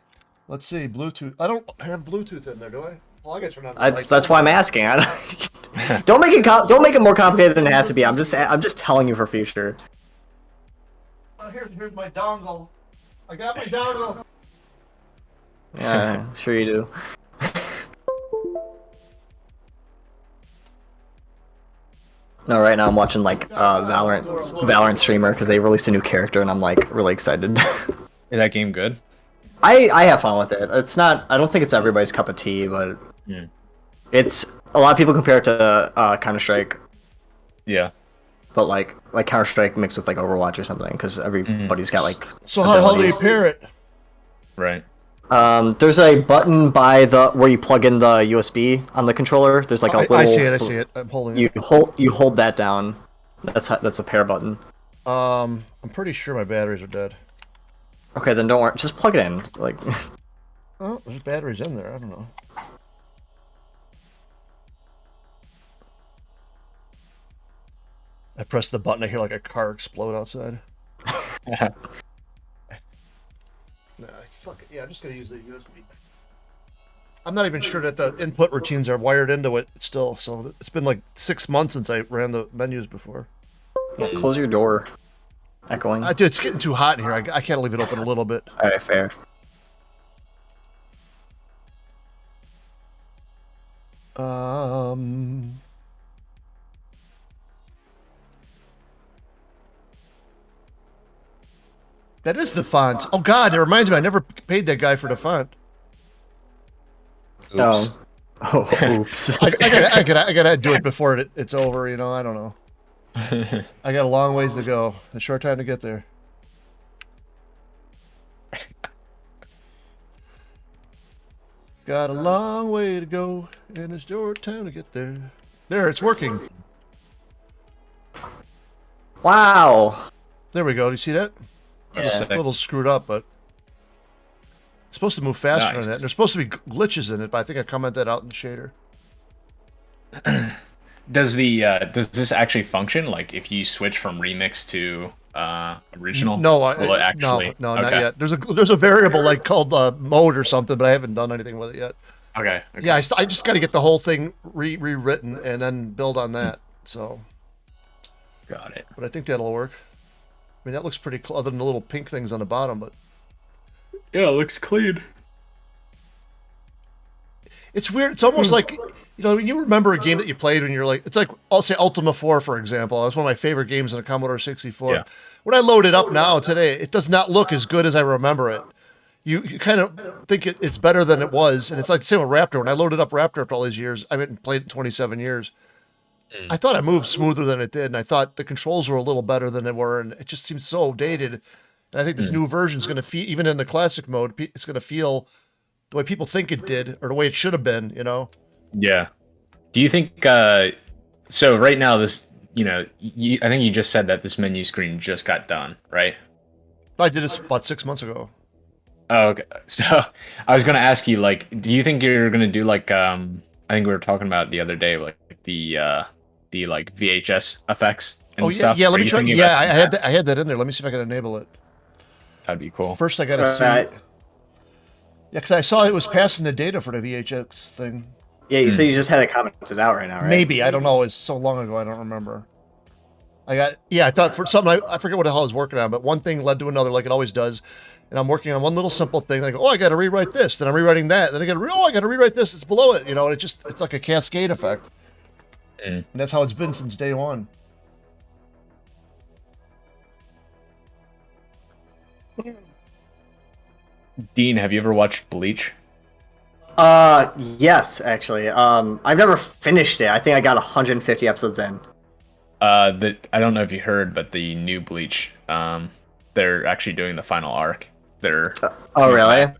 let's see, Bluetooth. I don't have Bluetooth in there, do I? Well, I got to turn on the lights. That's why I'm asking. Don't make it more complicated than it has to be. I'm just telling you for future. Here's my dongle. I got my dongle. Yeah, sure you do. No, right now I'm watching like Valorant streamer because they released a new character and I'm like really excited. Is that game good? I have fun with it. It's not. I don't think it's everybody's cup of tea, but it's a lot of people compare it to Counter-Strike. Yeah. But like Counter-Strike mixed with like Overwatch or something because everybody's got like. So how do you pair it? Right. There's a button by where you plug in the USB on the controller. There's like a little. I see it. I'm holding it. You hold that down. That's a pair button. I'm pretty sure my batteries are dead. Okay, then don't worry. Just plug it in. Like. Oh, there's batteries in there. I don't know. I pressed the button. I hear like a car explode outside. Nah, fuck it. Yeah, I'm just gonna use the USB. I'm not even sure that the input routines are wired into it still. So it's been like 6 months since I ran the menus before. Yeah, close your door. Echoing. Dude, it's getting too hot in here. I can't leave it open a little bit. All right, fair. That is the font. Oh God, it reminds me. I never paid that guy for the font. Oops. Oh, oops. I gotta do it before it's over. You know, I don't know. I got a long ways to go. A short time to get there. Got a long way to go, and it's short time to get there. There, it's working. Wow. There we go. Do you see that? It's a little screwed up, but it's supposed to move faster than that. And there's supposed to be glitches in it, but I think I commented out in the shader. Does this actually function? Like if you switch from remix to original? No, will it actually? no, not yet. There's a variable like called mode or something, but I haven't done anything with it yet. Okay. Yeah, I just got to get the whole thing rewritten and then build on that. So. Got it. But I think that'll work. I mean, that looks pretty cool, other than the little pink things on the bottom, but... Yeah, it looks clean. It's weird. It's almost like, you know, when you remember a game that you played when you're like... It's like, I'll say Ultima 4, for example. It was one of my favorite games on a Commodore 64. Yeah. When I load it up now, today, it does not look as good as I remember it. You kind of think it's better than it was, and it's like the same with Raptor. When I loaded up Raptor after all these years, I haven't played it in 27 years. I thought I moved smoother than it did, and I thought the controls were a little better than they were, and it just seems so dated. And I think this new version is going to feel, even in the classic mode, it's going to feel the way people think it did, or the way it should have been, you know? Yeah. Do you think, so right now, this, you know, I think you just said that this menu screen just got done, right? I did this about 6 months ago. Oh, okay. So I was going to ask you, like, do you think you're going to do, like, I think we were talking about the other day, like, the like VHS effects and stuff. Yeah, let me try. Yeah, I had that in there. Let me see if I can enable it. That'd be cool. First, I gotta see. Yeah, because I saw it was passing the data for the VHS thing. Yeah, you said you just had it commented out right now, right? Maybe, I don't know. It's so long ago, I don't remember. I thought for something, I forget what the hell I was working on, but one thing led to another, like it always does. And I'm working on one little simple thing. I go, oh, I got to rewrite this. Then I'm rewriting that. Then I got to rewrite this. It's below it, you know. And it's like a cascade effect. And that's how it's been since day one. Dean, have you ever watched Bleach? Yes, actually. I've never finished it. I think I got 150 episodes in. I don't know if you heard, but the new Bleach, they're actually doing the final arc. They're Oh, really? back.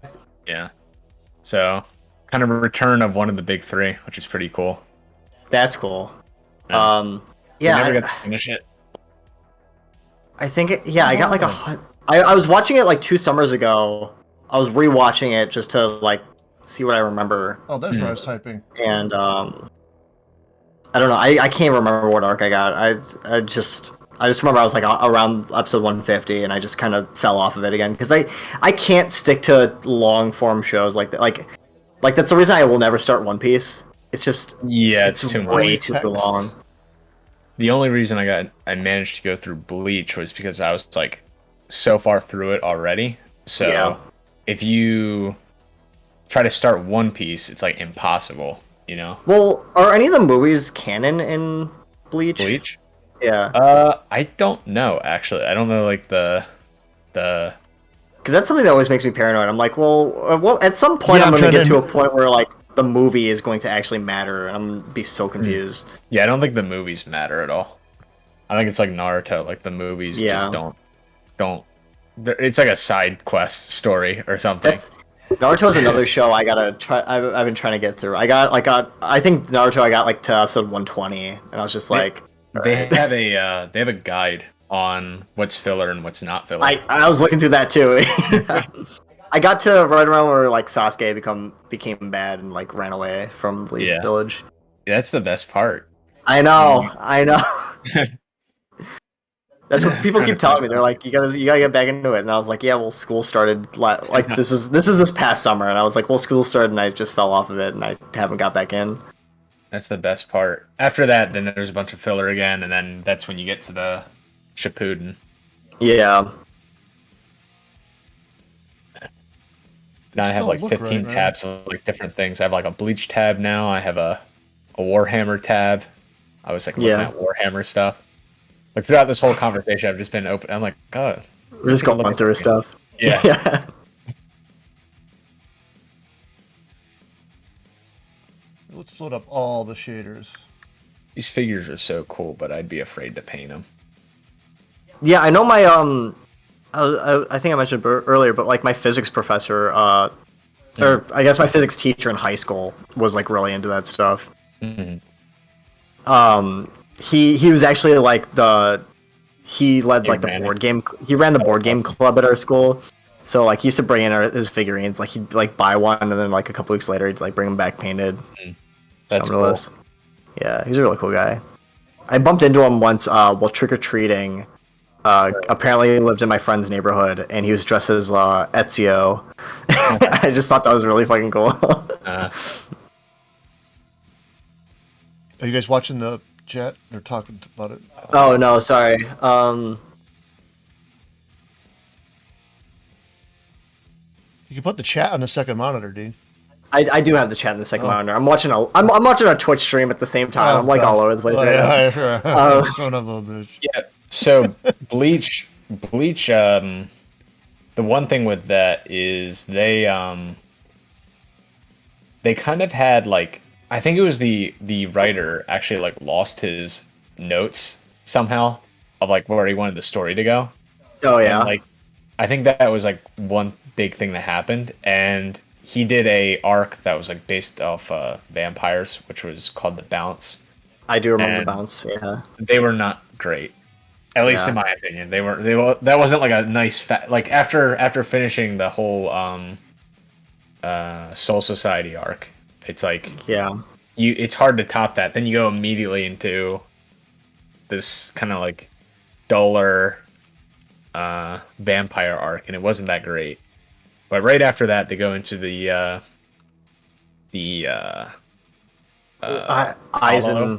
Yeah. So, kind of a return of one of the big three, which is pretty cool. That's cool. And we Yeah, never got to finish it. I think I got like I was watching it like 2 summers ago. I was rewatching it just to like see what I remember. Oh, that's where I was typing. And I don't know. I can't remember what arc I got. I just remember I was like around episode 150, and I just kind of fell off of it again because I can't stick to long form shows like that. Like that's the reason I will never start One Piece. It's just it's too way much. too long. The only reason I managed to go through Bleach was because I was like so far through it already. So if you try to start One Piece, it's like impossible, you know? Well, are any of the movies canon in Bleach? Bleach? Yeah. I don't know actually. I don't know like the because that's something that always makes me paranoid. I'm like, well, at some point I'm going to get to a point where like the movie is going to actually matter, and I'm going to be so confused. Yeah, I don't think the movies matter at all. I think it's like Naruto. Like the movies just don't. It's like a side quest story or something. Naruto is another show I gotta try. I've been trying to get through. I think Naruto. I got like to episode 120, and I was just like, they have a guide on what's filler and what's not filler. I was looking through that too. I got to right around where like Sasuke became bad and like ran away from Leaf Village. Yeah, that's the best part. I know. That's what people keep telling me. They're like, you gotta get back into it, and I was like, yeah, well, school started like this is this past summer, and I was like, well, school started, and I just fell off of it, and I haven't got back in. That's the best part. After that, then there's a bunch of filler again, and then that's when you get to the Shippuden. Yeah. Now I have like 15 tabs of like different things. I have like a Bleach tab now. I have a Warhammer tab. I was like looking at Warhammer stuff. Like throughout this whole conversation, I've just been open. I'm like, God, we're just going through stuff. Yeah. Let's load up all the shaders. These figures are so cool, but I'd be afraid to paint them. Yeah, I know my I think I mentioned earlier, but like my physics professor, or I guess my physics teacher in high school was like really into that stuff. Mm-hmm. He was actually like he led like the board game. He ran the board game club at our school. So like he used to bring in his figurines. Like he'd like buy one, and then like a couple weeks later he'd like bring them back painted. That's cool. Yeah, he's a really cool guy. I bumped into him once while trick or treating. Apparently he lived in my friend's neighborhood, and he was dressed as Ezio. I just thought that was really fucking cool. Are you guys watching the chat or talking about it? Oh no, sorry. You can put the chat on the second monitor, Dean. I do have the chat in the second monitor. I'm watching a Twitch stream at the same time. I'm like all over the place right now. Yeah. So Bleach. The one thing with that is they kind of had like, I think it was the writer actually like lost his notes somehow of like where he wanted the story to go. Oh yeah. And, like I think that was like one big thing that happened, and he did a arc that was like based off vampires, which was called The Bounce. I do remember The Bounce. Yeah. They were not great. At least in my opinion, they were. That wasn't like a nice like after finishing the whole Soul Society arc. It's like it's hard to top that. Then you go immediately into this kind of like duller vampire arc, and it wasn't that great. But right after that, they go into the Aizen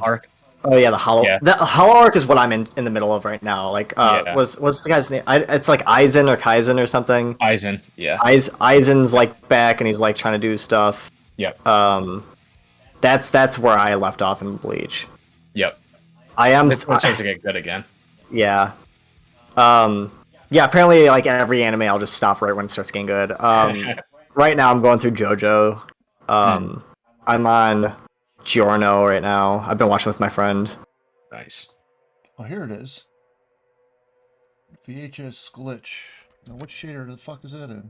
arc. Oh yeah, the Hollow. Yeah. The Hollow arc is what I'm in the middle of right now. Like, what's the guy's name? It's like Aizen or Kaizen or something. Aizen, yeah. Aizen's like back, and he's like trying to do stuff. Yep. That's where I left off in Bleach. Yep. I am. It starts to get good again. Yeah. Yeah. Apparently, like every anime, I'll just stop right when it starts getting good. Right now, I'm going through JoJo. I'm on Giorno right now. I've been watching with my friend. Nice. Oh, here it is. VHS glitch. Now, what shader the fuck is that in?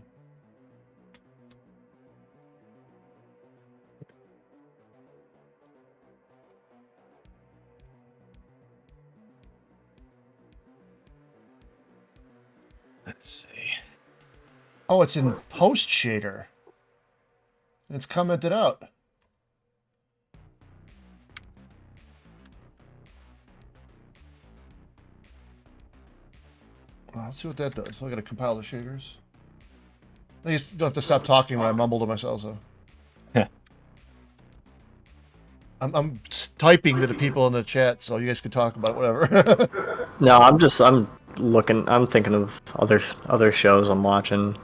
Let's see. Oh, it's in post shader. It's commented out. Let's see what that does. I gotta compile the shaders. I just don't have to stop talking when I mumble to myself. So I'm typing to the people in the chat, so you guys can talk about it, whatever. No, I'm looking. I'm thinking of other shows I'm watching.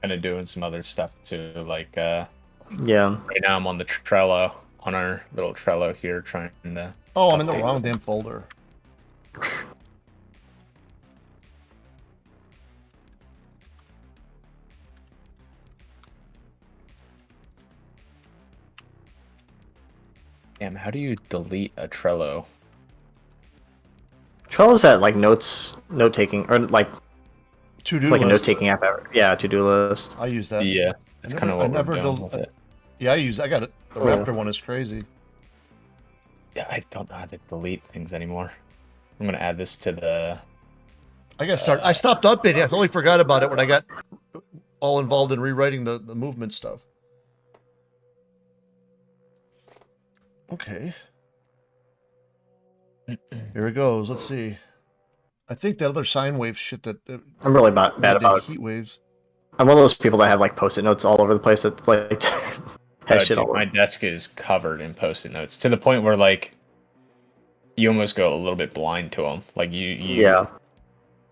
Kind of doing some other stuff too, like Yeah. right now I'm on the Trello, on our little Trello here, trying to. Oh, I'm in the update wrong them. damn folder. Damn, how do you delete a Trello? Trello's that like note taking, or like To-do it's like a note list. taking app. Yeah, to-do list. I use that. Yeah, that's kind of what we're doing with it. Yeah, I use. I got it. The Oh. Raptor one is crazy. Yeah, I don't know how to delete things anymore. I'm gonna add this to the. I gotta start. I stopped updating. I totally forgot about it when I got all involved in rewriting the movement stuff. Okay. Here it goes. Let's see. I think that other sine wave shit that I'm really bad the about. heat waves. I'm one of those people that have like post-it notes all over the place. That like has shit Dude, all my over. desk is covered in post-it notes to the point where like you almost go a little bit blind to them. Like you Yeah.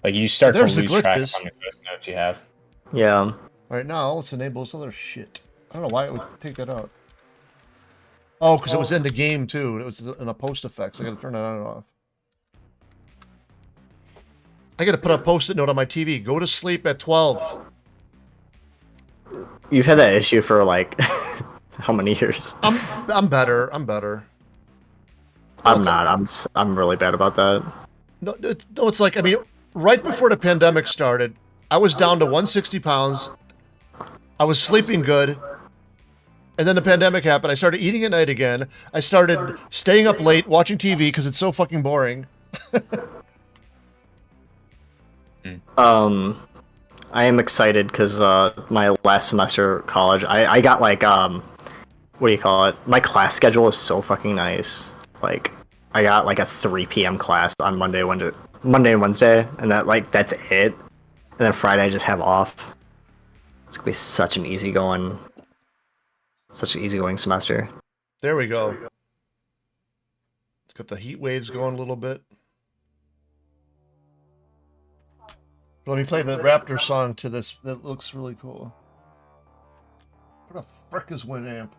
like you start to There's the lose track of glitches. how many post-it notes you have. Yeah. All right, now let's enable this other shit. I don't know why it would take that out. Oh, because it was in the game too. It was in a post effects. I got to turn it on and off. I got to put a post-it note on my TV. Go to sleep at 12. You've had that issue for like how many years? I'm better. I'm better. I'm not. I'm really bad about that. No, it's like, I mean, right before the pandemic started, I was down to 160 pounds. I was sleeping good. And then the pandemic happened. I started eating at night again. I started staying up late watching TV because it's so fucking boring. I am excited because my last semester of college, I got like what do you call it? My class schedule is so fucking nice. Like I got like a 3 p.m. class on Monday and Wednesday, and that's it. And then Friday I just have off. It's gonna be such an easygoing semester. There we go. It's got the heat waves going a little bit. Let me play the Raptor song to this. That looks really cool. What the frick is Winamp?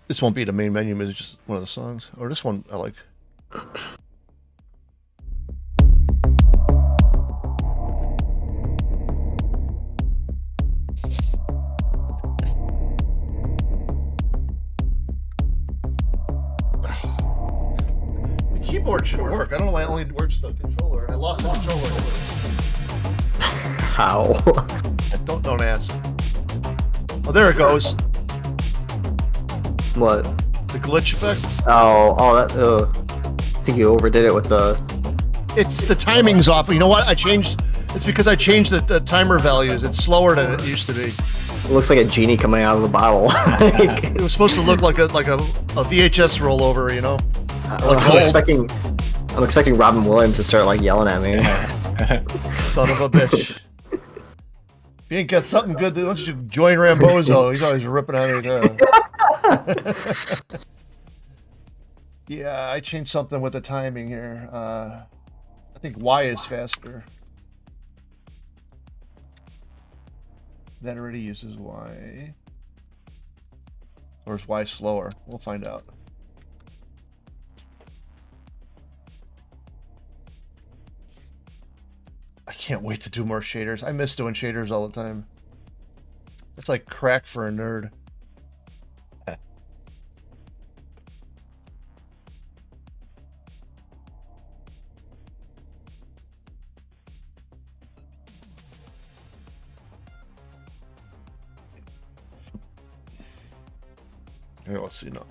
This won't be the main menu, it's just one of the songs. Or this one I like. The keyboard should work. I don't know why it only works with the controller. I lost the controller. How? Don't ask. Oh, there it goes. What? The glitch effect. Oh, that. I think you overdid it with the. It's the timing's off. You know what? It's because I changed the timer values. It's slower than it used to be. It looks like a genie coming out of the bottle. It was supposed to look like a VHS rollover, you know? I'm expecting Robin Williams to start like yelling at me. Son of a bitch. If you ain't got something good, why don't you join Rambozo? He's always ripping out of his Yeah, I changed something with the timing here. I think Y is faster. That already uses Y. Or is Y slower? We'll find out. I can't wait to do more shaders. I miss doing shaders all the time. It's like crack for a nerd. Okay, let's see now.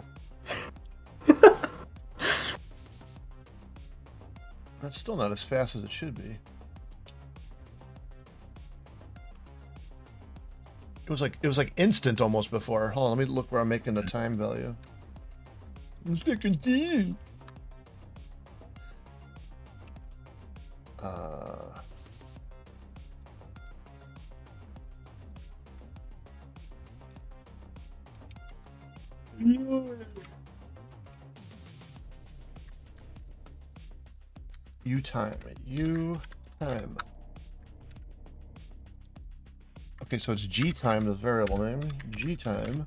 That's still not as fast as it should be. It was like instant almost before. Hold on, let me look where I'm making the time value. I'm sticking to you. U time. Okay, so it's G time, the variable name. G time.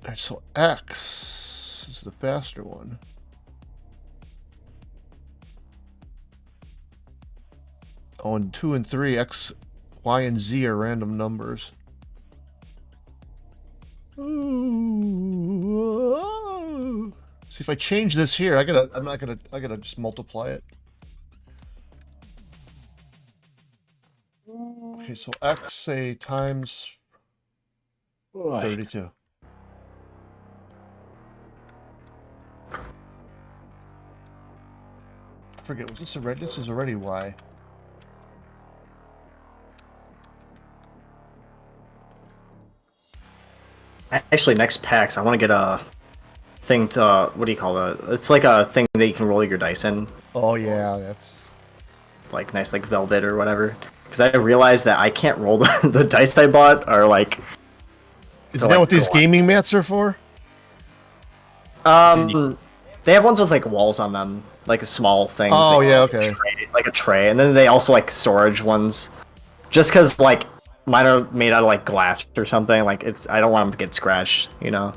Alright, so X is the faster one. Oh, and 2 and 3, X, Y, and Z are random numbers. Ooh. See, if I change this here, I gotta just multiply it. Okay, so X, say, times 32. I forget, was this already? This is already Y. Actually, next PAX, I want to get a thing to, what do you call it? It's like a thing that you can roll your dice in. Oh yeah, that's like nice, like velvet or whatever. Because I realized that I can't roll the dice I bought are like. Isn't that what these gaming mats are for? They have ones with like walls on them, like small things. Oh like, yeah, okay. Like a tray, and then they also like storage ones. Just because like mine are made out of like glass or something. Like I don't want them to get scratched, you know.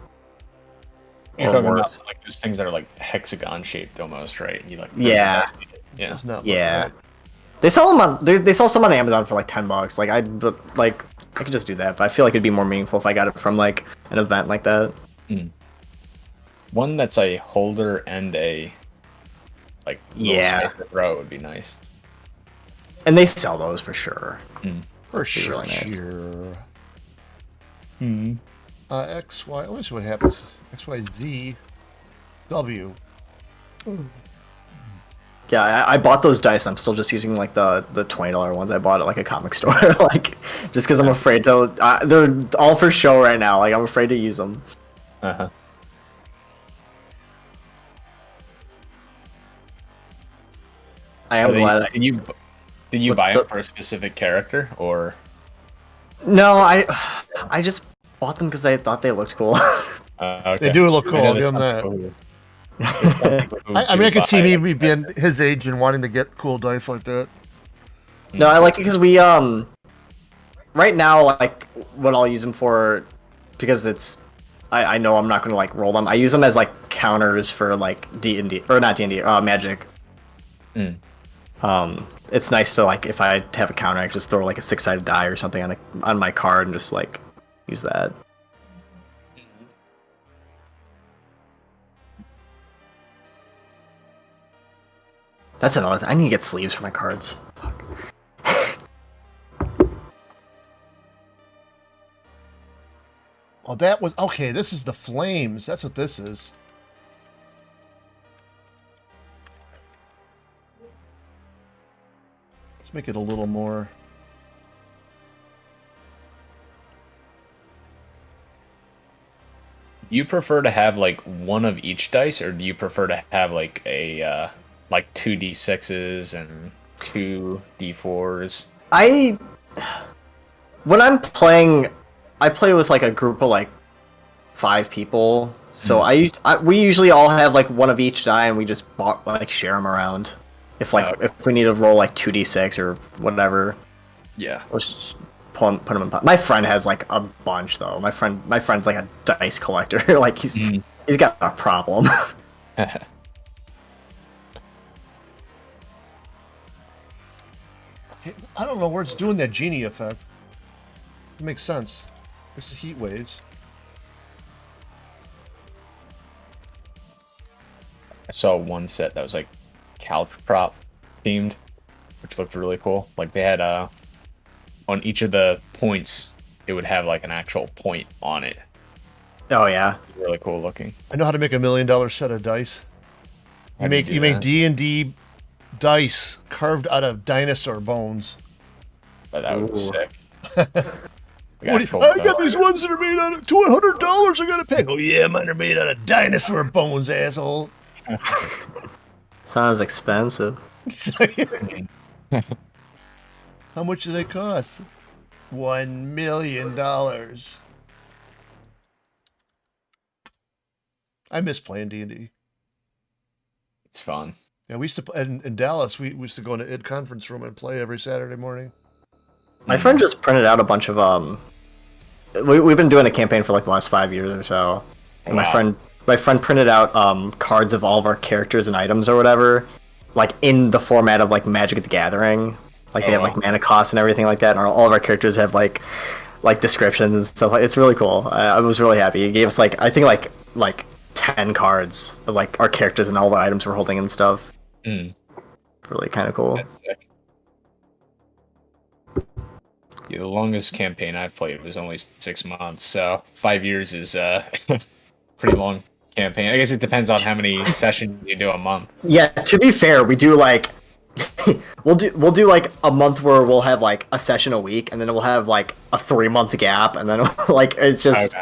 You're talking about like those things that are like hexagon shaped almost, right? You like yeah, yeah. Right. They sell them on they sell some on Amazon for like $10. Like I could just do that, but I feel like it'd be more meaningful if I got it from like an event like that. Mm. One that's a holder and a like row would be nice. And they sell those for sure. For sure. Really nice. X, Y. Let me see what happens. X, Y, Z, W. Yeah, I bought those dice. I'm still just using like the $20 ones I bought at like a comic store, like just because I'm afraid to. They're all for show right now. Like I'm afraid to use them. Uh-huh. I am glad. Did you buy them for a specific character or? No, I just bought them because I thought they looked cool. Okay. They do look cool. I'll give them that. I mean, I could see me being his age and wanting to get cool dice like that. No, I like it because we right now, like what I'll use them for, because it's I know I'm not going to like roll them. I use them as like counters for like D&D or not D&D, Magic. It's nice to like if I have a counter, I can just throw like a 6-sided die or something on my card and just like use that. That's another thing. I need to get sleeves for my cards. Fuck. Oh, that was okay. This is the flames. That's what this is. Let's make it a little more. You prefer to have like one of each dice, or do you prefer to have like a like 2d6s and 2d4s? When I'm playing, I play with like a group of like 5 people. So we usually all have like one of each die, and we just like share them around. If like if we need to roll like 2d6 or whatever, yeah, let's just put them in. My friend has like a bunch though. My friend's like a dice collector. Like he's got a problem. Okay, I don't know where it's doing that genie effect. It makes sense. This is heat waves. I saw one set that was like couch prop themed, which looked really cool. Like they had on each of the points, it would have like an actual point on it. Oh yeah. Really cool looking. I know how to make $1 million set of dice. You make D&D dice carved out of dinosaur bones. But that would be sick. I got these ones that are made out of $200 I gotta pay. Oh yeah, mine are made out of dinosaur bones, asshole. Sounds expensive. How much do they cost? $1 million. I miss playing D&D. It's fun. Yeah, we used to in Dallas. We used to go into id conference room and play every Saturday morning. My friend just printed out a bunch of We've been doing a campaign for like the last 5 years or so. And my friend printed out cards of all of our characters and items or whatever, like in the format of like Magic the Gathering. Like they have like mana costs and everything like that, and all of our characters have like descriptions and stuff. It's really cool. I was really happy. He gave us like I think like 10 cards of like our characters and all the items we're holding and stuff. Really kind of cool. That's sick. Yeah, the longest campaign I've played was only 6 months, so 5 years is pretty long campaign. I guess it depends on how many sessions you do a month. Yeah, to be fair, we do like we'll do like a month where we'll have like a session a week, and then we'll have like a 3-month gap, and then like it's just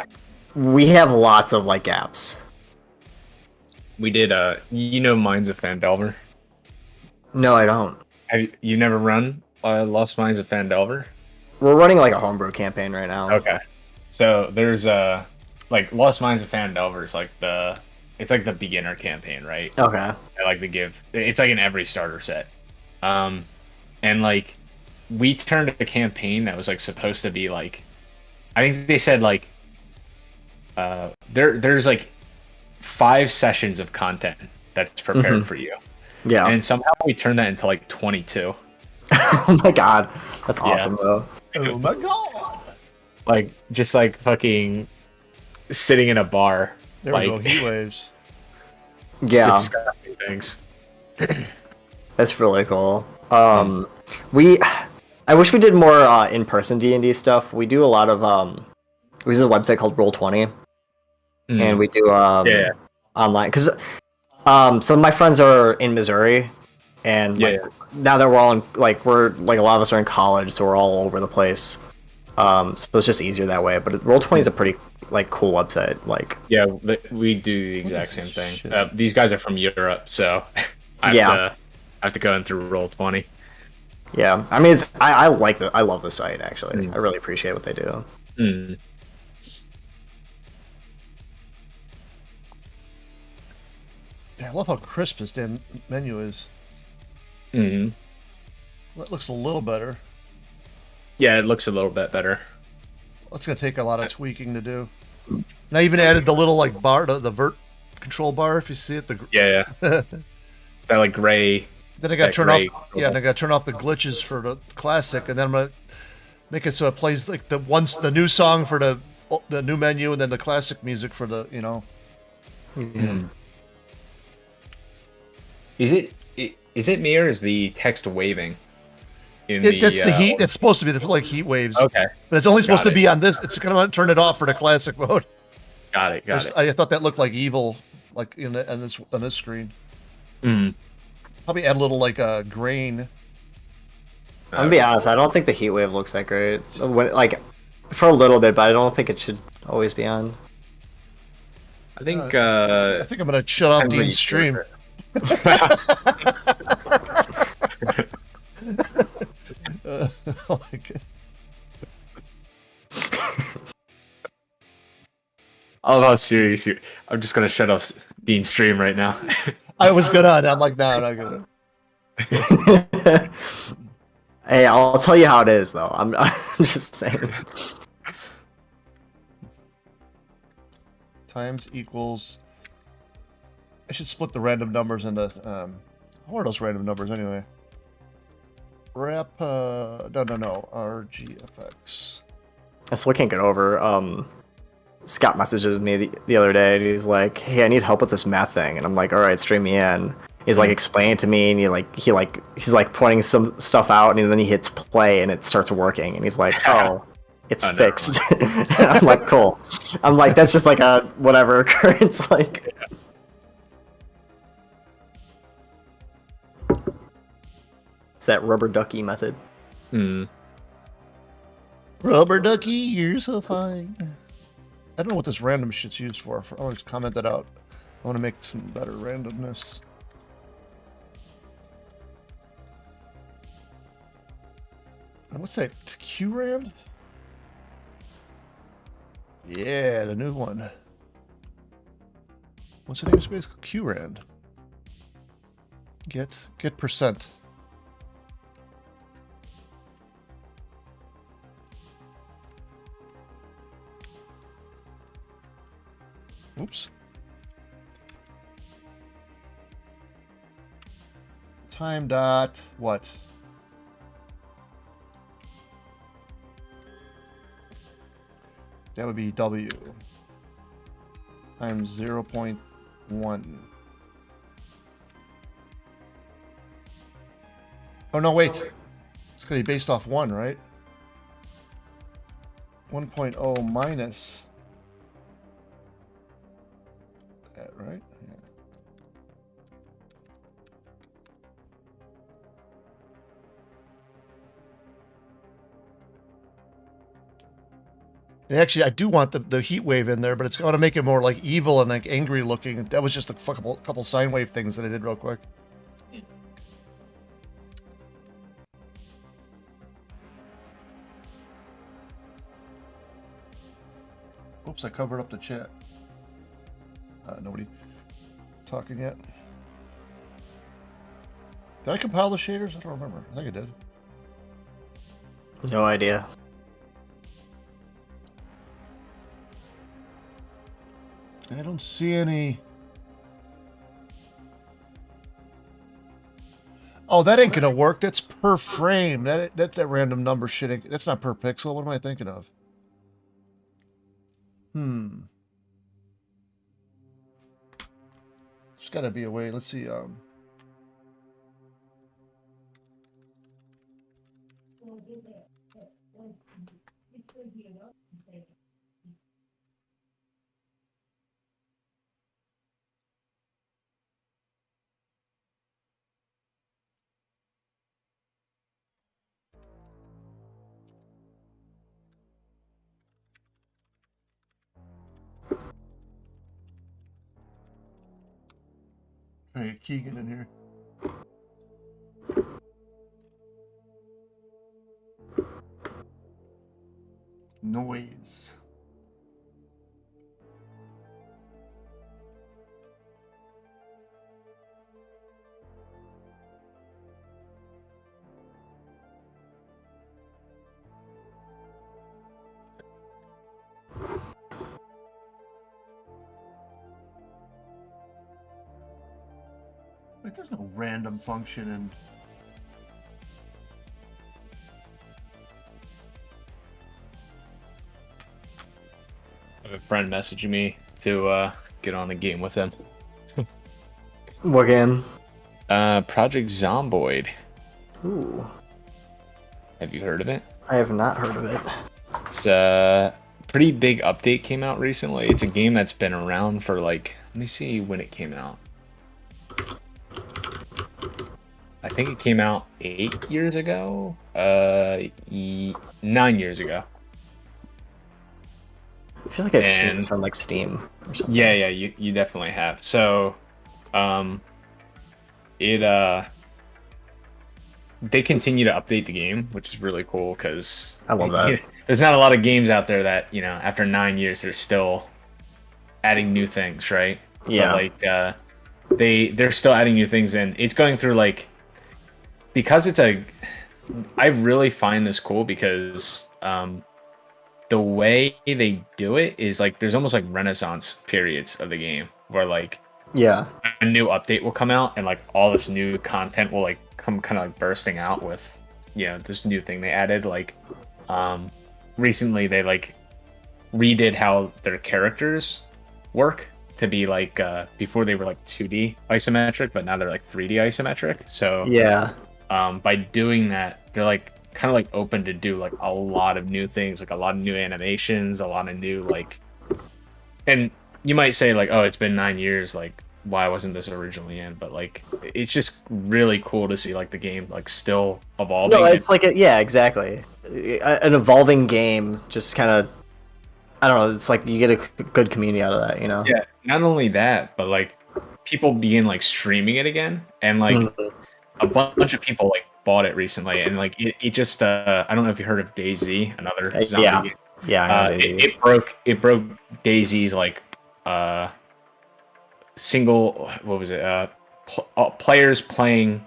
we have lots of like gaps. We did Mines of Phandelver? No, I don't. Have you never run Lost Mines of Phandelver? We're running like a homebrew campaign right now. Okay. So there's like Lost Mines of Phandelver is like it's like the beginner campaign, right? Okay. I like to give it's like in every starter set. And like we turned a campaign that was like supposed to be like I think they said like there's like 5 sessions of content that's prepared for you. Yeah. And somehow we turned that into like 22. Oh my god. That's awesome though. Oh my god. Like just like fucking sitting in a bar. There like, we go, heat waves. Yeah. Disgusting things. That's really cool. I wish we did more in-person D&D stuff. We do a lot of we use a website called Roll20, and we do online because some of my friends are in Missouri, and now that we're all in we're a lot of us are in college, so we're all over the place. So it's just easier that way. But Roll20 is a pretty cool website. We do the exact same thing. These guys are from Europe, so I have to go in through Roll20. Yeah, I mean, I love the site actually. I really appreciate what they do. Yeah, I love how crisp this damn menu is. That looks a little better. Yeah, it looks a little bit better. It's gonna take a lot of tweaking to do. And I even added the little bar, the vert control bar. If you see it, that gray. Then I got to turn off. Yeah, and I got to turn off the glitches for the classic, and then I'm gonna make it so it plays the new song for the new menu, and then the classic music for the Is it me or is the text waving? That's the heat. It's supposed to be like heat waves. Okay. But it's only supposed to be on this. It's gonna turn it off for the classic mode. Got it. I thought that looked like evil, on this screen. Probably add a little grain. I'm gonna be honest. I don't think the heat wave looks that great. For a little bit, but I don't think it should always be on. I think. I think I'm gonna shut off Dean's stream. Oh my god. Oh, how serious you! I'm just gonna shut off Dean's stream right now. I was gonna, and I'm like, no, I'm not gonna. Hey, I'll tell you how it is, though. I'm just saying. Times equals. I should split the random numbers into. What are those random numbers anyway? no, RGFX. That's looking it over. Scott messages me the other day, and he's like, "Hey, I need help with this math thing," and I'm like, "All right, stream me in." He's like explaining it to me, and he's like pointing some stuff out, and then he hits play, and it starts working, and he's like, "Oh, it's fixed." And I'm like, "Cool." I'm like, "That's just like a whatever occurrence." Like, it's that rubber ducky method. Rubber ducky, you're so fine. I don't know what this random shit's used for. I'll just comment that out. I want to make some better randomness. And what's that? QRand? Yeah, the new one. What's the name of space? QRand. Get percent. Oops. Time dot what? That would be W times 0.1. Oh no, wait. It's gonna be based off 1, right? 1.0 minus that, right? Yeah. And actually, I do want the heat wave in there, but it's going to make it more like evil and like angry looking. That was just a couple sine wave things that I did real quick. Oops, I covered up the chat. Nobody talking yet. Did I compile the shaders? I don't remember. I think I did. No idea. I don't see any. Oh, that ain't gonna work. That's per frame. That's that random number shit. That's not per pixel. What am I thinking of? There's gotta be a way. Let's see. Trying to get Keegan in here. Noise. Wait, there's no random function in. I have a friend messaging me to get on a game with him. What game? Project Zomboid. Ooh. Have you heard of it? I have not heard of it. It's a pretty big update came out recently. It's a game that's been around for like, let me see when it came out. I think it came out 8 years ago. 9 years ago. I feel like I've seen this on like Steam or something. Yeah, you definitely have. So, they continue to update the game, which is really cool because I love that. There's not a lot of games out there that, you know, after 9 years they're still adding new things, right? Yeah. But like they're still adding new things, and it's going through like, because I really find this cool because the way they do it is like there's almost like renaissance periods of the game where like a new update will come out and like all this new content will like come kind of like bursting out with this new thing they added. Like, recently they like redid how their characters work to be like before they were like 2D isometric, but now they're like 3D isometric. So Yeah. by doing that, they're like kind of like open to do like a lot of new things, like a lot of new animations, a lot of new like. And you might say like, oh, it's been 9 years, like why wasn't this originally in? But like, it's just really cool to see like the game like still evolving. No, it's like yeah, exactly. An evolving game, just kind of. I don't know. It's like you get a good community out of that, you know. Yeah. Not only that, but like people begin like streaming it again, and like a bunch of people like bought it recently, and like it just I don't know if you heard of DayZ, another zombie game. Yeah, I know DayZ. It broke DayZ's like single, what was it, players playing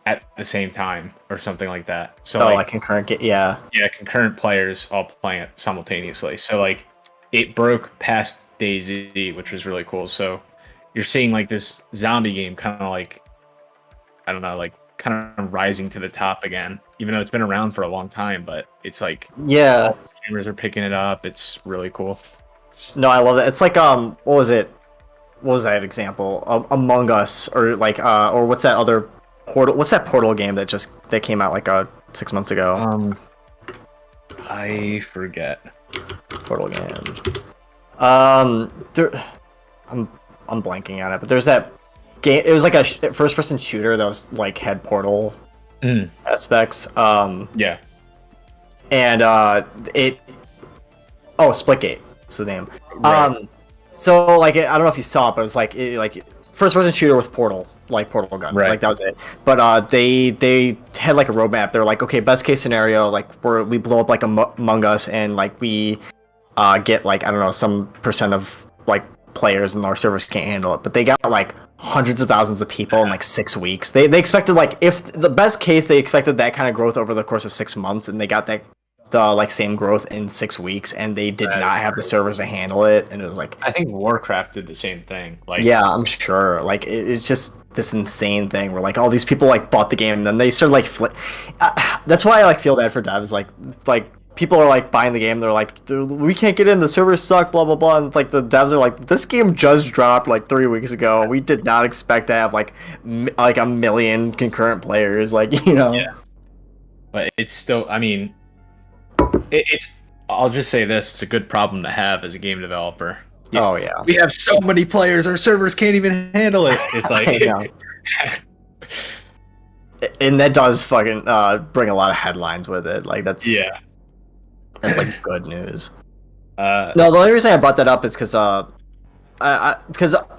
at the same time or something like that. So like concurrent yeah concurrent players all playing it simultaneously. So like it broke past DayZ, which was really cool. So you're seeing like this zombie game kind of like, I don't know, like kind of rising to the top again, even though it's been around for a long time. But it's like, yeah, all the streamers are picking it up. It's really cool. No, I love it. It's like what was it? What was that example? Among Us, or like or what's that other Portal? What's that Portal game that came out like 6 months ago? I forget. Portal game. There, I'm blanking on it, but there's that game. It was like a first-person shooter that was like had Portal aspects. Yeah. And Splitgate is the name. Right. So like I don't know if you saw it, but it was like first-person shooter with Portal, like Portal gun, right. Like that was it. But they had like a roadmap. They're like, okay, best case scenario, like we blow up like Among Us, and like we get like, I don't know, some percent of like players, and our servers can't handle it. But they got like hundreds of thousands of people in like 6 weeks. They expected, like, if the best case, they expected that kind of growth over the course of 6 months, and they got the like same growth in 6 weeks, and they did not have the servers to handle it. And it was like, I think Warcraft did the same thing. Like, yeah, I'm sure. Like it's just this insane thing where like all these people like bought the game, and then they started like that's why I like feel bad for devs. Like people are like buying the game, they're like, we can't get in, the servers suck, blah blah blah, and like the devs are like, this game just dropped like 3 weeks ago, we did not expect to have like a million concurrent players, like, you know. Yeah. But it's still, I mean, it's I'll just say this, it's a good problem to have as a game developer. Yeah. Oh yeah, we have so many players, our servers can't even handle it. It's like and that does fucking bring a lot of headlines with it. Like that's like good news. No, the only reason I brought that up is because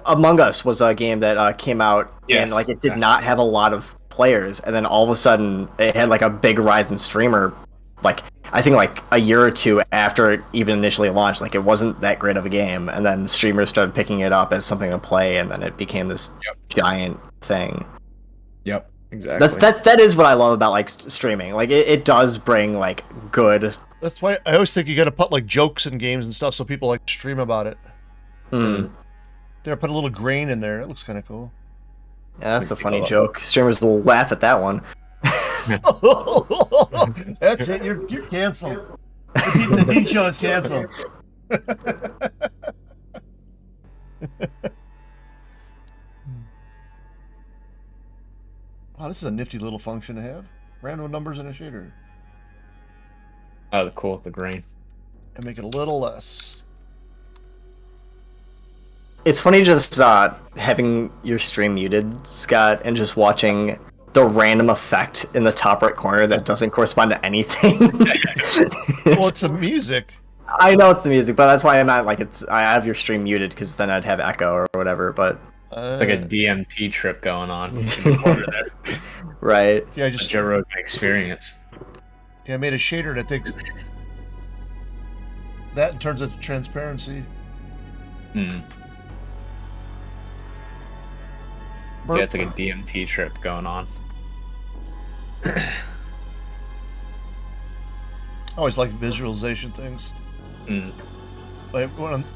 Among Us was a game that came out, and like it did not have a lot of players, and then all of a sudden it had like a big rise in streamer. Like I think like a year or two after it even initially launched, like it wasn't that great of a game, and then streamers started picking it up as something to play, and then it became this giant thing. Yep, exactly. That is what I love about like streaming. Like it does bring like good. That's why I always think you got to put like jokes in games and stuff so people like stream about it. There, put a little grain in there. It looks kind of cool. Yeah, that's a funny joke. Streamers will laugh at that one. That's it. You're canceled. The D show is canceled. Wow, this is a nifty little function to have. Random numbers in a shader. Oh, cool, the grain. And make it a little less. It's funny just having your stream muted, Scott, and just watching the random effect in the top right corner that doesn't correspond to anything. Well, it's the music. I know it's the music, but that's why I'm not like I have your stream muted, because then I'd have echo or whatever. But it's like a DMT trip going on in the corner there. Right. Yeah, I just Joe Rogan experience. Yeah, I made a shader that takes that and turns it to transparency. Yeah, it's like a DMT trip going on. I always like visualization things. Like,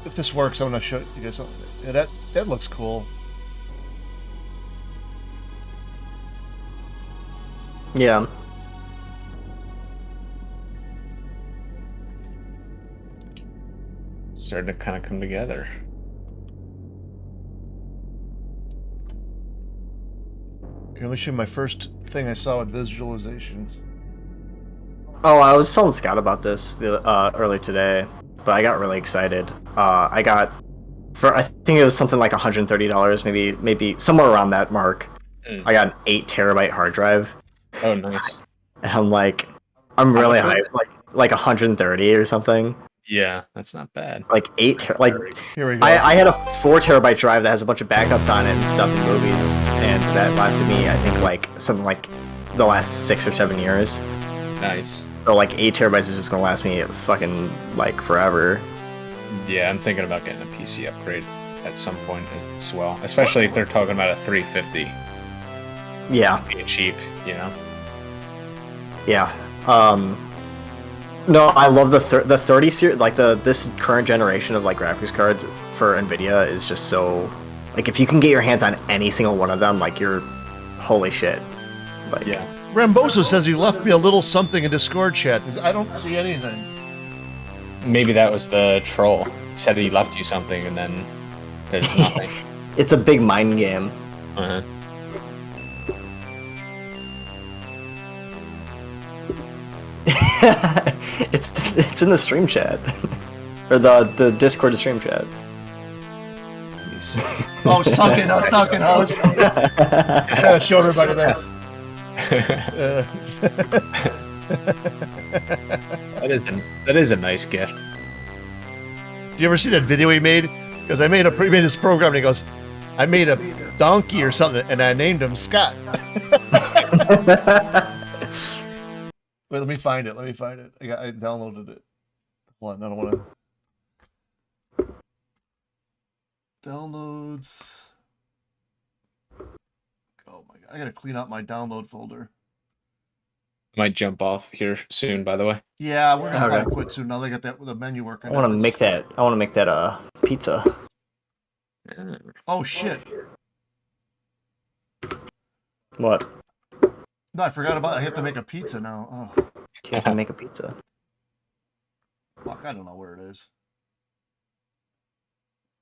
if this works, I'm gonna show you guys something. Yeah, that looks cool. Yeah. starting to kind of come together. Here, let me show you my first thing I saw with visualizations. Oh, I was telling Scott about this earlier today, but I got really excited. I got I think it was something like $130, maybe somewhere around that mark. I got an 8 terabyte hard drive. Oh, nice. And I'm really hyped, like 130 or something. Yeah, that's not bad. Like 8, like here we go. I had a 4 terabyte drive that has a bunch of backups on it and stuff and movies, and that lasted me, I think, like something like the last 6 or 7 years. Nice. So like 8 terabytes is just gonna last me fucking like forever. Yeah, I'm thinking about getting a PC upgrade at some point as well, especially if they're talking about a 350. Yeah. Being cheap, you know. Yeah. No, I love the 30 series, like this current generation of like graphics cards for Nvidia is just so, like, if you can get your hands on any single one of them, like, you're holy shit. Like, yeah. Ramboso says he left me a little something in Discord chat. I don't see anything. Maybe that was the troll. He said he left you something and then there's nothing. It's a big mind game. Uh-huh. It's in the stream chat. Or the Discord stream chat. Oh, sunken host. Yeah, show everybody this. That is a nice gift. You ever see that video he made? Because he made this program and he goes, I made a donkey or something and I named him Scott. Wait, let me find it. I downloaded it. Hold on, I don't want to. Downloads. Oh my god, I gotta clean out my download folder. Might jump off here soon, by the way. Yeah, we're gonna probably quit soon. Now they got the menu working. I want to make that pizza. Oh shit! What? No, I forgot about it. I have to make a pizza now. Oh, You have to make a pizza. fuck! I don't know where it is.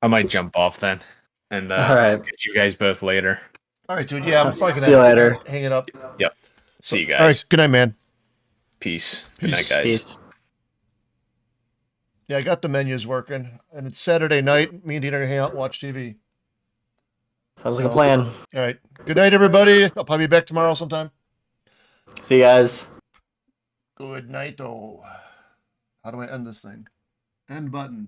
I might jump off then, and All right. get you guys both later. All right, dude. Yeah, I'm probably gonna See you later. hang it up. Yep. See you guys. All right. Good night, man. Peace. Good night, guys. Peace. Yeah, I got the menus working, and it's Saturday night. Me and Dean are gonna hang out and watch TV. Sounds like a plan. All right. Good night, everybody. I'll probably be back tomorrow sometime. See you guys. Good night, oh. How do I end this thing? End button.